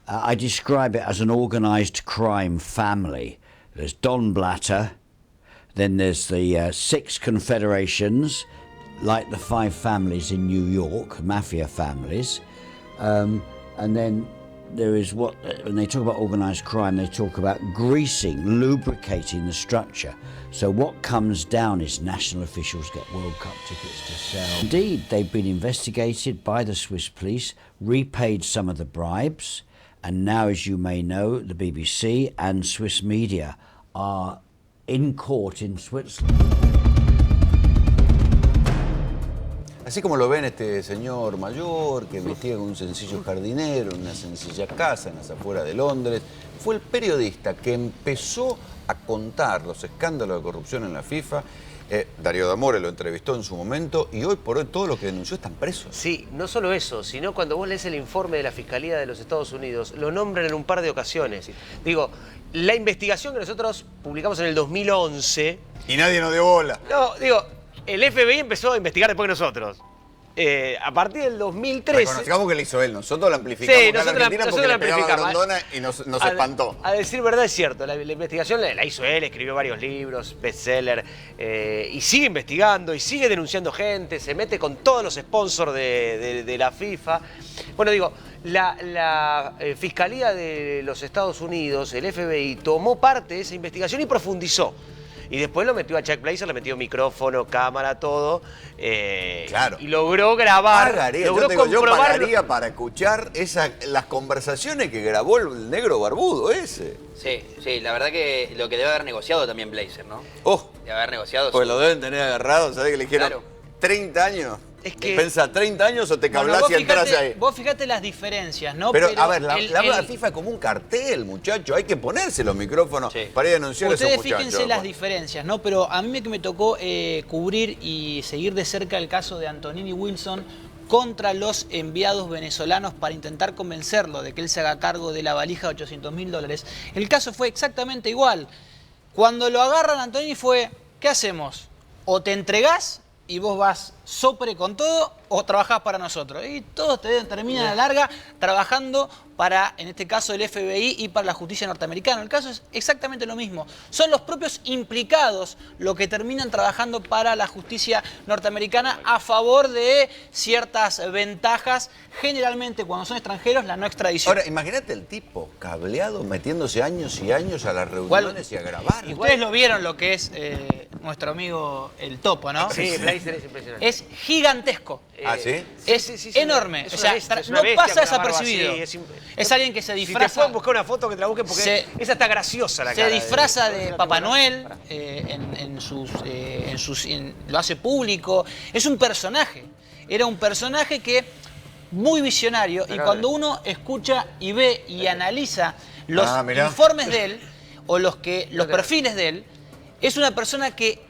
Speaker 18: I describe it as an organized crime family. There's Don Blatter, then there's the 6 confederations, like the 5 families in New York, mafia families, and then there is when they talk about organised crime, they talk about greasing, lubricating the structure. So what comes down is national officials get World Cup tickets to sell. Indeed, they've been investigated by the Swiss police, repaid some of the bribes, and now, as you may know, the BBC and Swiss media are in court in Switzerland.
Speaker 4: Así como lo ven este señor mayor que vestía con un sencillo jardinero en una sencilla casa en las afueras de Londres, fue el periodista que empezó a contar los escándalos de corrupción en la FIFA. Darío D'Amore lo entrevistó en su momento y hoy por hoy todos los que denunció están presos.
Speaker 15: Sí, no solo eso, sino cuando vos lees el informe de la Fiscalía de los Estados Unidos, lo nombran en un par de ocasiones. Digo, la investigación que nosotros publicamos en el 2011...
Speaker 4: Y nadie nos dio bola.
Speaker 15: No, digo, el FBI empezó a investigar después que nosotros. a partir del 2013...
Speaker 4: Reconozcamos que lo hizo él, nosotros lo amplificamos
Speaker 15: Sí,
Speaker 4: acá en
Speaker 15: nosotros
Speaker 4: Argentina
Speaker 15: la
Speaker 4: porque le pegaba a
Speaker 15: amplificamos.
Speaker 4: Grondona y nos espantó.
Speaker 15: A decir verdad es cierto, la investigación la hizo él, escribió varios libros, bestseller, y sigue investigando y sigue denunciando gente, se mete con todos los sponsors de la FIFA. Bueno, digo, la Fiscalía de los Estados Unidos, el FBI, tomó parte de esa investigación y profundizó. Y después lo metió a Chuck Blazer, le metió micrófono, cámara, todo.
Speaker 4: Claro.
Speaker 15: Y logró grabar, logró
Speaker 4: yo
Speaker 15: comprobar.
Speaker 4: pagaría para escuchar las conversaciones que grabó el negro barbudo ese.
Speaker 13: Sí, sí, la verdad que lo que debe haber negociado también Blazer, ¿no?
Speaker 4: Oh,
Speaker 13: debe haber negociado.
Speaker 4: pues lo deben tener agarrado, ¿sabés que le dijeron?
Speaker 13: Claro.
Speaker 4: 30 años.
Speaker 14: Es que...
Speaker 4: Pensá, 30 años o te cablás
Speaker 14: vos
Speaker 4: y entras
Speaker 14: fijate,
Speaker 4: ahí.
Speaker 14: Vos fijate las diferencias, ¿no?
Speaker 4: Pero a ver, la FIFA es como un cartel, muchacho. Hay que ponerse los micrófonos para ir a denunciar a esos
Speaker 14: Ustedes
Speaker 4: muchachos.
Speaker 14: fíjense las diferencias, ¿no? Pero a mí que me tocó cubrir y seguir de cerca el caso de Antonini Wilson contra los enviados venezolanos para intentar convencerlo de que él se haga cargo de la valija de $800.000. El caso fue exactamente igual. Cuando lo agarran a Antonini fue, ¿qué hacemos? O te entregás y vos vas sopre con todo o trabajás para nosotros. Y todos terminan a la larga trabajando para, en este caso, el FBI y para la justicia norteamericana. El caso es exactamente lo mismo. Son los propios implicados los que terminan trabajando para la justicia norteamericana a favor de ciertas ventajas, generalmente cuando son extranjeros, la no extradición.
Speaker 4: Ahora, imagínate el tipo cableado metiéndose años y años a las reuniones y a grabar.
Speaker 14: Y ustedes lo vieron lo que es nuestro amigo el Topo, ¿no?
Speaker 15: Sí, Blazer es impresionante.
Speaker 14: Es gigantesco.
Speaker 4: ¿Ah, sí?
Speaker 14: Es enorme.
Speaker 15: Es
Speaker 14: o
Speaker 15: una
Speaker 14: sea,
Speaker 15: bestia, es
Speaker 14: no
Speaker 15: una bestia
Speaker 14: pasa
Speaker 15: con la barba
Speaker 14: desapercibido.
Speaker 15: así,
Speaker 14: es alguien que se disfraza.
Speaker 15: Si te pueden buscar una foto, que te la busquen porque esa está graciosa la cara.
Speaker 14: Se disfraza de Papá Noel, lo hace público. Es un personaje. Era un personaje que muy visionario. Y cuando uno escucha y ve y analiza los informes de él o los perfiles de él, es una persona que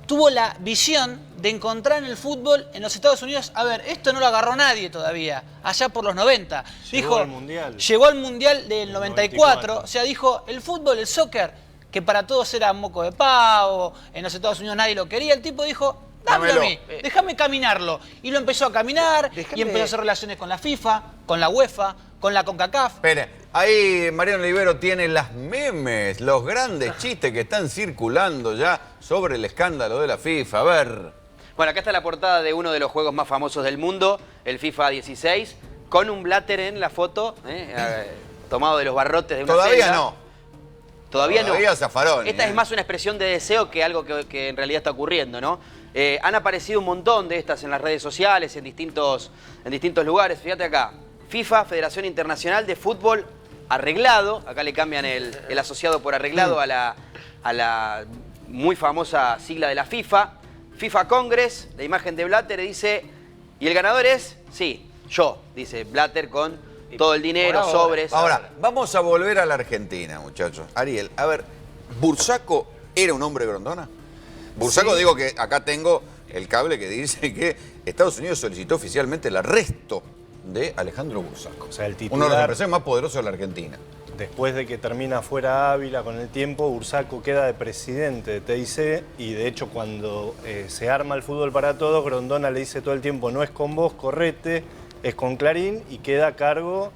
Speaker 14: tuvo la visión de encontrar en el fútbol en los Estados Unidos, a ver, esto no lo agarró nadie todavía, allá por los 90.
Speaker 12: Llegó al Mundial.
Speaker 14: Llegó al Mundial del 94, o sea, dijo, el fútbol, el soccer, que para todos era moco de pavo, en los Estados Unidos nadie lo quería, el tipo dijo, dámelo a mí, déjame caminarlo. Y lo empezó a caminar, y empezó a hacer relaciones con la FIFA, con la UEFA, con la CONCACAF.
Speaker 4: Espere, ahí Mariano Olivero tiene las memes, los grandes chistes que están circulando ya sobre el escándalo de la FIFA. A ver.
Speaker 13: Bueno, acá está la portada de uno de los juegos más famosos del mundo, el FIFA 16, con un Blatter en la foto, tomado de los barrotes de una
Speaker 4: Todavía
Speaker 13: celda.
Speaker 4: no.
Speaker 13: Todavía no.
Speaker 4: Todavía Zaffaroni.
Speaker 13: Esta es más una expresión de deseo que algo que en realidad está ocurriendo, ¿no? Han aparecido un montón de estas en las redes sociales, en distintos lugares. Fíjate acá, FIFA, Federación Internacional de Fútbol Arreglado. Acá le cambian el asociado por arreglado a la muy famosa sigla de la FIFA. FIFA Congress, la imagen de Blatter dice, ¿y el ganador es? Sí, yo, dice Blatter con todo el dinero, sobres.
Speaker 4: Ahora, vamos a volver a la Argentina, muchachos. Ariel, a ver, ¿Bursaco era un hombre Grondona? Bursaco, digo que acá tengo el cable que dice que Estados Unidos solicitó oficialmente el arresto de Alejandro Bursaco.
Speaker 12: O sea, el titular,
Speaker 4: uno de los empresarios más poderosos de la Argentina.
Speaker 12: Después de que termina fuera Ávila con el tiempo, Bursaco queda de presidente de TIC y de hecho cuando se arma el fútbol para todos, Grondona le dice todo el tiempo, no es con vos, correte, es con Clarín, y queda a cargo,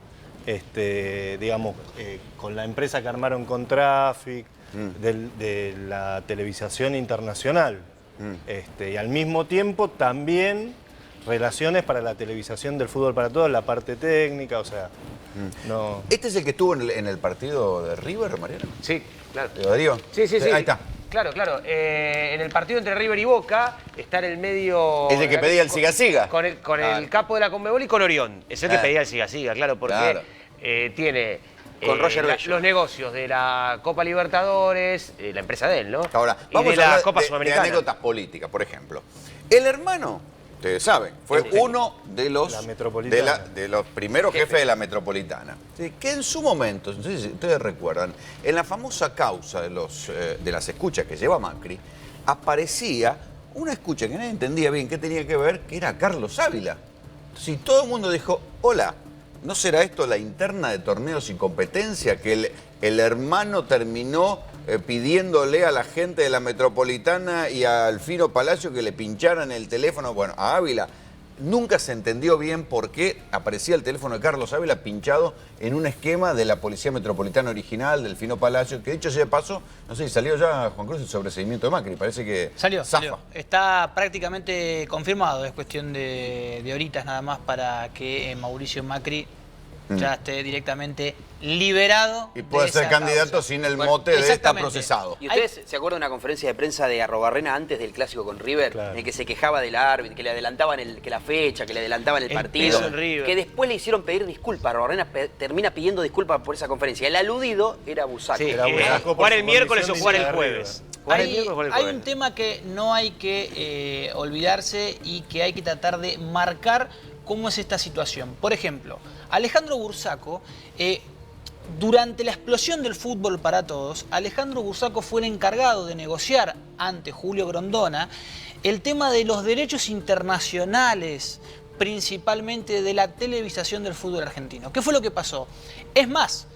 Speaker 12: digamos, con la empresa que armaron con Traffic, de la televisación internacional. Y al mismo tiempo también relaciones para la televisación del fútbol para todos, la parte técnica, o sea, no...
Speaker 4: ¿Este es el que estuvo en el partido de River, Mariano?
Speaker 15: Sí, claro.
Speaker 4: ¿De Darío?
Speaker 15: Sí.
Speaker 4: Ahí está.
Speaker 15: Claro. En el partido entre River y Boca está en el medio...
Speaker 4: Es el que pedía el siga-siga.
Speaker 15: Con el capo de la Conmebol y con Orión. Es el que pedía el siga-siga, claro, porque tiene...
Speaker 13: Con Roger Bello.
Speaker 15: Los negocios de la Copa Libertadores, la empresa de él, ¿no?
Speaker 4: Ahora,
Speaker 15: y
Speaker 4: vamos
Speaker 15: de
Speaker 4: a
Speaker 15: la
Speaker 4: hablar
Speaker 15: Copa
Speaker 4: de
Speaker 15: Sudamericana.
Speaker 4: anécdotas políticas, por ejemplo. El hermano, ustedes saben, fue uno de los, de los primeros jefes de la Metropolitana. Que en su momento, no sé si ustedes recuerdan, en la famosa causa de las escuchas que lleva Macri, aparecía una escucha que nadie entendía bien qué tenía que ver, que era Carlos Ávila. Entonces, todo el mundo dijo, hola, ¿no será esto la interna de torneos y competencia? Que el hermano terminó pidiéndole a la gente de la Metropolitana y a Alfino Palacio que le pincharan el teléfono, bueno, a Ávila. nunca se entendió bien por qué aparecía el teléfono de Carlos Ávila pinchado en un esquema de la Policía Metropolitana original, Delfino Palacio, que dicho sea de paso, no sé si salió ya, Juan Cruz, el sobreseimiento de Macri, parece que
Speaker 14: Salió.
Speaker 4: zafa.
Speaker 14: Está prácticamente confirmado, es cuestión de horitas nada más para que Mauricio Macri ya esté directamente liberado.
Speaker 4: Y puede ser candidato sin el mote de estar procesado.
Speaker 13: ¿Y ustedes se acuerdan de una conferencia de prensa de Arrobarrena antes del clásico con River? En el que se quejaba del árbitro, que le adelantaban que la fecha, que le adelantaban el partido. Que después le hicieron pedir disculpas. Arrobarrena termina pidiendo disculpas por esa conferencia. El aludido era Bursaco.
Speaker 15: Sí, jugar el miércoles o jugar el jueves.
Speaker 14: Hay un tema que no hay que olvidarse y que hay que tratar de marcar cómo es esta situación. Por ejemplo, Alejandro Bursaco, durante la explosión del fútbol para todos, Alejandro Bursaco fue el encargado de negociar ante Julio Grondona el tema de los derechos internacionales, principalmente de la televisación del fútbol argentino. ¿Qué fue lo que pasó? Es más,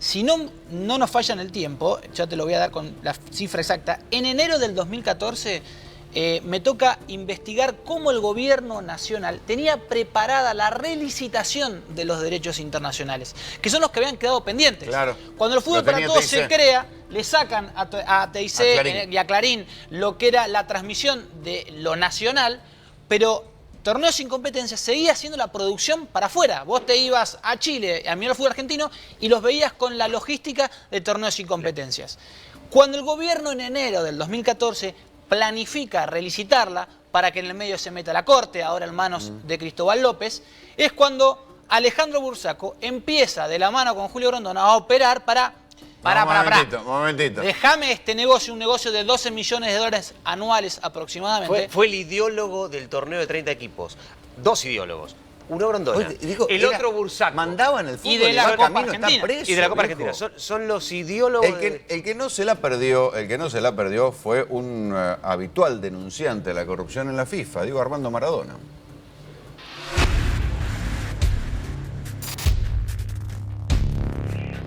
Speaker 14: si no nos falla en el tiempo, ya te lo voy a dar con la cifra exacta, en enero del 2014 me toca investigar cómo el gobierno nacional tenía preparada la relicitación de los derechos internacionales, que son los que habían quedado pendientes.
Speaker 4: Claro.
Speaker 14: Cuando el fútbol para todos se crea, le sacan a TIC y a Clarín lo que era la transmisión de lo nacional, pero Torneos sin Competencia seguía haciendo la producción para afuera. Vos te ibas a Chile, a mirar el fútbol argentino, y los veías con la logística de Torneos sin Competencias. Cuando el gobierno en enero del 2014 planifica relicitarla para que en el medio se meta la Corte, ahora en manos de Cristóbal López, es cuando Alejandro Bursaco empieza de la mano con Julio Grondona a operar para...
Speaker 4: Momentito.
Speaker 14: Déjame este negocio, un negocio de 12 millones de dólares anuales aproximadamente.
Speaker 15: Fue el ideólogo del torneo de 30 equipos. Dos ideólogos. Uno Grondona, el otro Bursaco.
Speaker 4: Mandaban el fútbol
Speaker 14: y de la Copa
Speaker 4: Argentina.
Speaker 14: Argentina.
Speaker 15: Y de la Copa Argentina. Son los ideólogos.
Speaker 4: El que no se la perdió fue un habitual denunciante de la corrupción en la FIFA, digo Armando Maradona.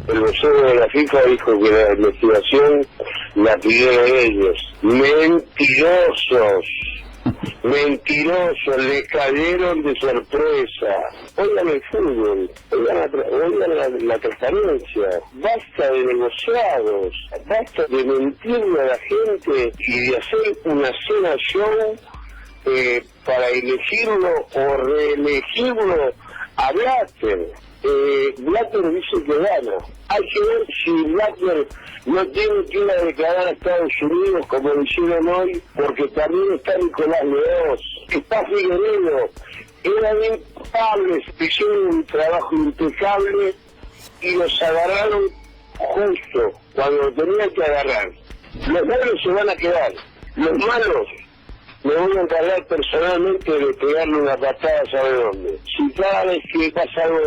Speaker 19: El vocero de la FIFA dijo que la investigación la pidieron ellos. ¡Mentirosos! Mentirosos, le cayeron de sorpresa. Oigan el fútbol, oigan la transparencia. Basta de negociados, basta de mentirle a la gente y de hacer una cena show para elegirlo o reelegirlo a Blatter. Blatter dice que gana. Hay que ver si Blatter no tiene que ir a declarar a Estados Unidos como lo hicieron hoy, porque también está Nicolás Leós, está Figueiredo. Eran inculpables, hicieron un trabajo impecable y los agarraron justo cuando lo tenían que agarrar. Los malos se van a quedar, los malos me voy a encargar personalmente de pegarle una patada, ¿sabe dónde? Si cada vez que pasa algo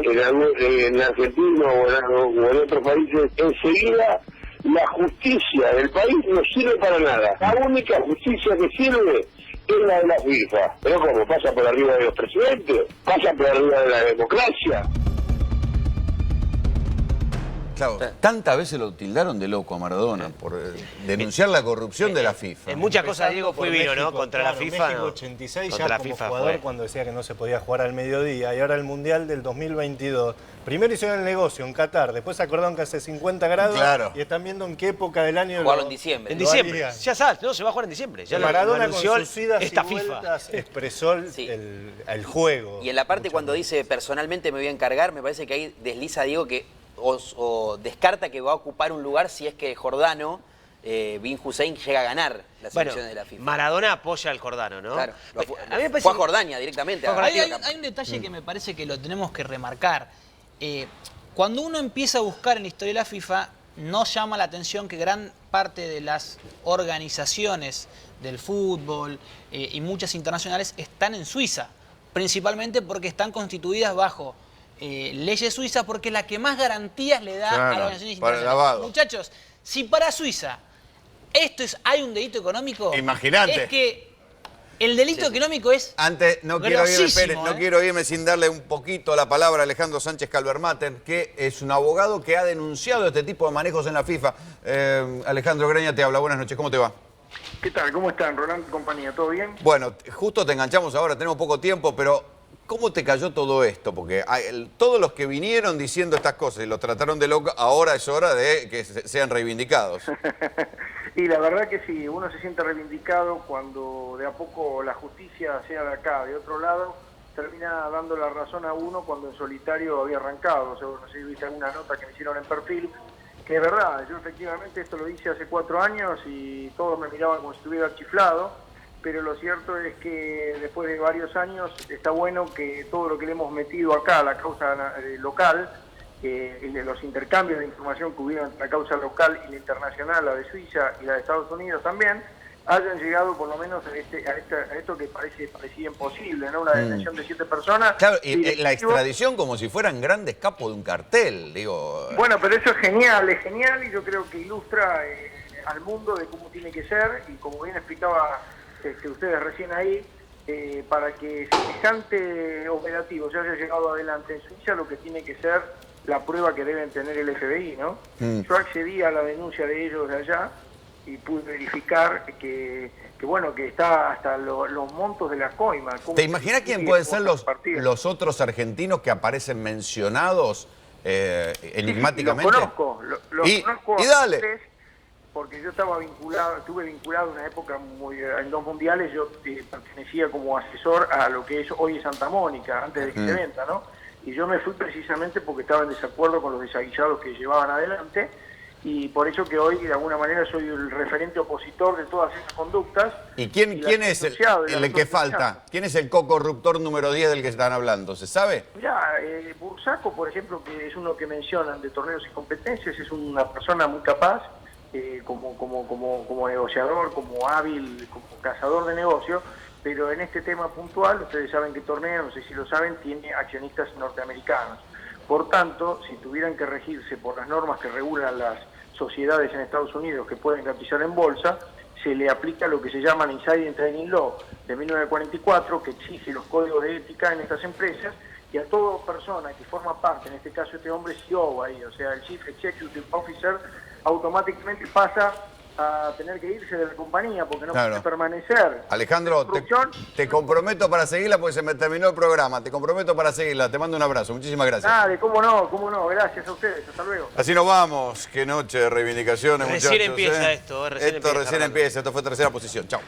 Speaker 19: en Argentina o en otros países, enseguida la justicia del país no sirve para nada. La única justicia que sirve es la de la FIFA. Pero ¿cómo? ¿Pasa por arriba de los presidentes? ¿Pasa por arriba de la democracia?
Speaker 4: Claro, tantas veces lo tildaron de loco a Maradona por denunciar la corrupción de la FIFA.
Speaker 15: En muchas cosas, Diego, fue vino, ¿no? Contra la FIFA.
Speaker 12: México
Speaker 15: no.
Speaker 12: 86
Speaker 15: Contra
Speaker 12: ya
Speaker 15: la
Speaker 12: como
Speaker 15: FIFA
Speaker 12: jugador
Speaker 15: fue.
Speaker 12: cuando decía que no se podía jugar al mediodía, y ahora el Mundial del 2022. Primero hicieron el negocio en Qatar, después se acordaron que hace 50 grados y están viendo en qué época del año
Speaker 13: Jugarlo en diciembre.
Speaker 15: En diciembre, ya sabes, no, se va a jugar en diciembre. Ya
Speaker 12: Maradona
Speaker 15: lo
Speaker 12: con
Speaker 15: anunció
Speaker 12: sus idas
Speaker 15: esta
Speaker 12: y
Speaker 15: FIFA.
Speaker 12: vueltas expresó el juego.
Speaker 13: Y en la parte cuando dice personalmente me voy a encargar, me parece que ahí desliza Diego que o descarta que va a ocupar un lugar si es que Jordano, Bin Hussein, llega a ganar las elecciones de la FIFA.
Speaker 15: Maradona apoya al Jordano, ¿no?
Speaker 13: Claro.
Speaker 15: A mí me parece
Speaker 13: Fue a Jordania directamente.
Speaker 14: Hay un detalle que me parece que lo tenemos que remarcar. Cuando uno empieza a buscar en la historia de la FIFA, nos llama la atención que gran parte de las organizaciones del fútbol y muchas internacionales están en Suiza, principalmente porque están constituidas bajo leyes suizas, porque es la que más garantías le da a las organizaciones
Speaker 4: para el
Speaker 14: internacionales.
Speaker 4: lavado.
Speaker 14: Muchachos, si para Suiza hay un delito económico,
Speaker 4: Imagínate.
Speaker 14: es que el delito económico es
Speaker 4: Antes, no
Speaker 14: grosísimo,
Speaker 4: quiero irme sin darle un poquito la palabra a Alejandro Sánchez Calvermater, que es un abogado que ha denunciado este tipo de manejos en la FIFA. Alejandro Greña te habla, buenas noches, ¿cómo te va?
Speaker 11: ¿Qué tal? ¿Cómo están, Rolando y compañía? ¿Todo bien?
Speaker 4: Bueno, justo te enganchamos ahora, tenemos poco tiempo, pero ¿cómo te cayó todo esto? Porque todos los que vinieron diciendo estas cosas y los trataron de loco, ahora es hora de que sean reivindicados.
Speaker 11: Y la verdad que sí, uno se siente reivindicado cuando de a poco la justicia, sea de acá, de otro lado, termina dando la razón a uno cuando en solitario había arrancado. Seguro, no sé si viste alguna nota que me hicieron en perfil, que es verdad, yo efectivamente esto lo hice hace 4 años y todos me miraban como si estuviera chiflado, pero lo cierto es que después de varios años está bueno que todo lo que le hemos metido acá a la causa local, los intercambios de información que hubieron entre la causa local y la internacional, la de Suiza y la de Estados Unidos también, hayan llegado por lo menos a esto que parecía imposible, ¿no? Una detención de 7 personas.
Speaker 4: Claro, y la extradición como si fueran grandes capos de un cartel, digo.
Speaker 11: Bueno, pero eso es genial y yo creo que ilustra al mundo de cómo tiene que ser, y como bien explicaba ustedes recién ahí, para que semejante operativo se haya llegado adelante en Suiza, lo que tiene que ser la prueba que deben tener el FBI, ¿no? Yo accedí a la denuncia de ellos de allá y pude verificar que está hasta los montos de la coima.
Speaker 4: ¿Te imaginas quién pueden ser los otros argentinos que aparecen mencionados enigmáticamente?
Speaker 11: Sí, los conozco, los conozco
Speaker 4: y dale.
Speaker 11: Tres, porque yo estuve vinculado en una época en 2 mundiales, yo pertenecía como asesor a lo que hoy es Santa Mónica, antes de que se venda, ¿no? Y yo me fui precisamente porque estaba en desacuerdo con los desaguisados que llevaban adelante, y por eso que hoy de alguna manera soy el referente opositor de todas esas conductas.
Speaker 4: ¿Y quién es el que falta? ¿Quién es el co-corruptor número 10 del que están hablando? ¿Se sabe?
Speaker 11: Mirá, Bursaco, por ejemplo, que es uno que mencionan de torneos y competencias, es una persona muy capaz, como negociador, como hábil, como cazador de negocios, pero en este tema puntual, ustedes saben que Torneo, no sé si lo saben, tiene accionistas norteamericanos. Por tanto, si tuvieran que regirse por las normas que regulan las sociedades en Estados Unidos que pueden cotizar en bolsa, se le aplica lo que se llama el Insider Trading Law de 1944, que exige los códigos de ética en estas empresas, y a toda persona que forma parte, en este caso este hombre CEO ahí, o sea, el Chief Executive Officer, automáticamente pasa a tener que irse de la compañía porque no puede permanecer.
Speaker 4: Alejandro, te comprometo para seguirla porque se me terminó el programa. Te comprometo para seguirla. Te mando un abrazo. Muchísimas gracias.
Speaker 11: Dale, cómo no. Gracias a ustedes. Hasta luego.
Speaker 4: Así nos vamos. Qué noche de reivindicaciones, muchachos.
Speaker 15: Recién empieza esto.
Speaker 4: Recién empieza. Esto fue Tercera Posición. Chau.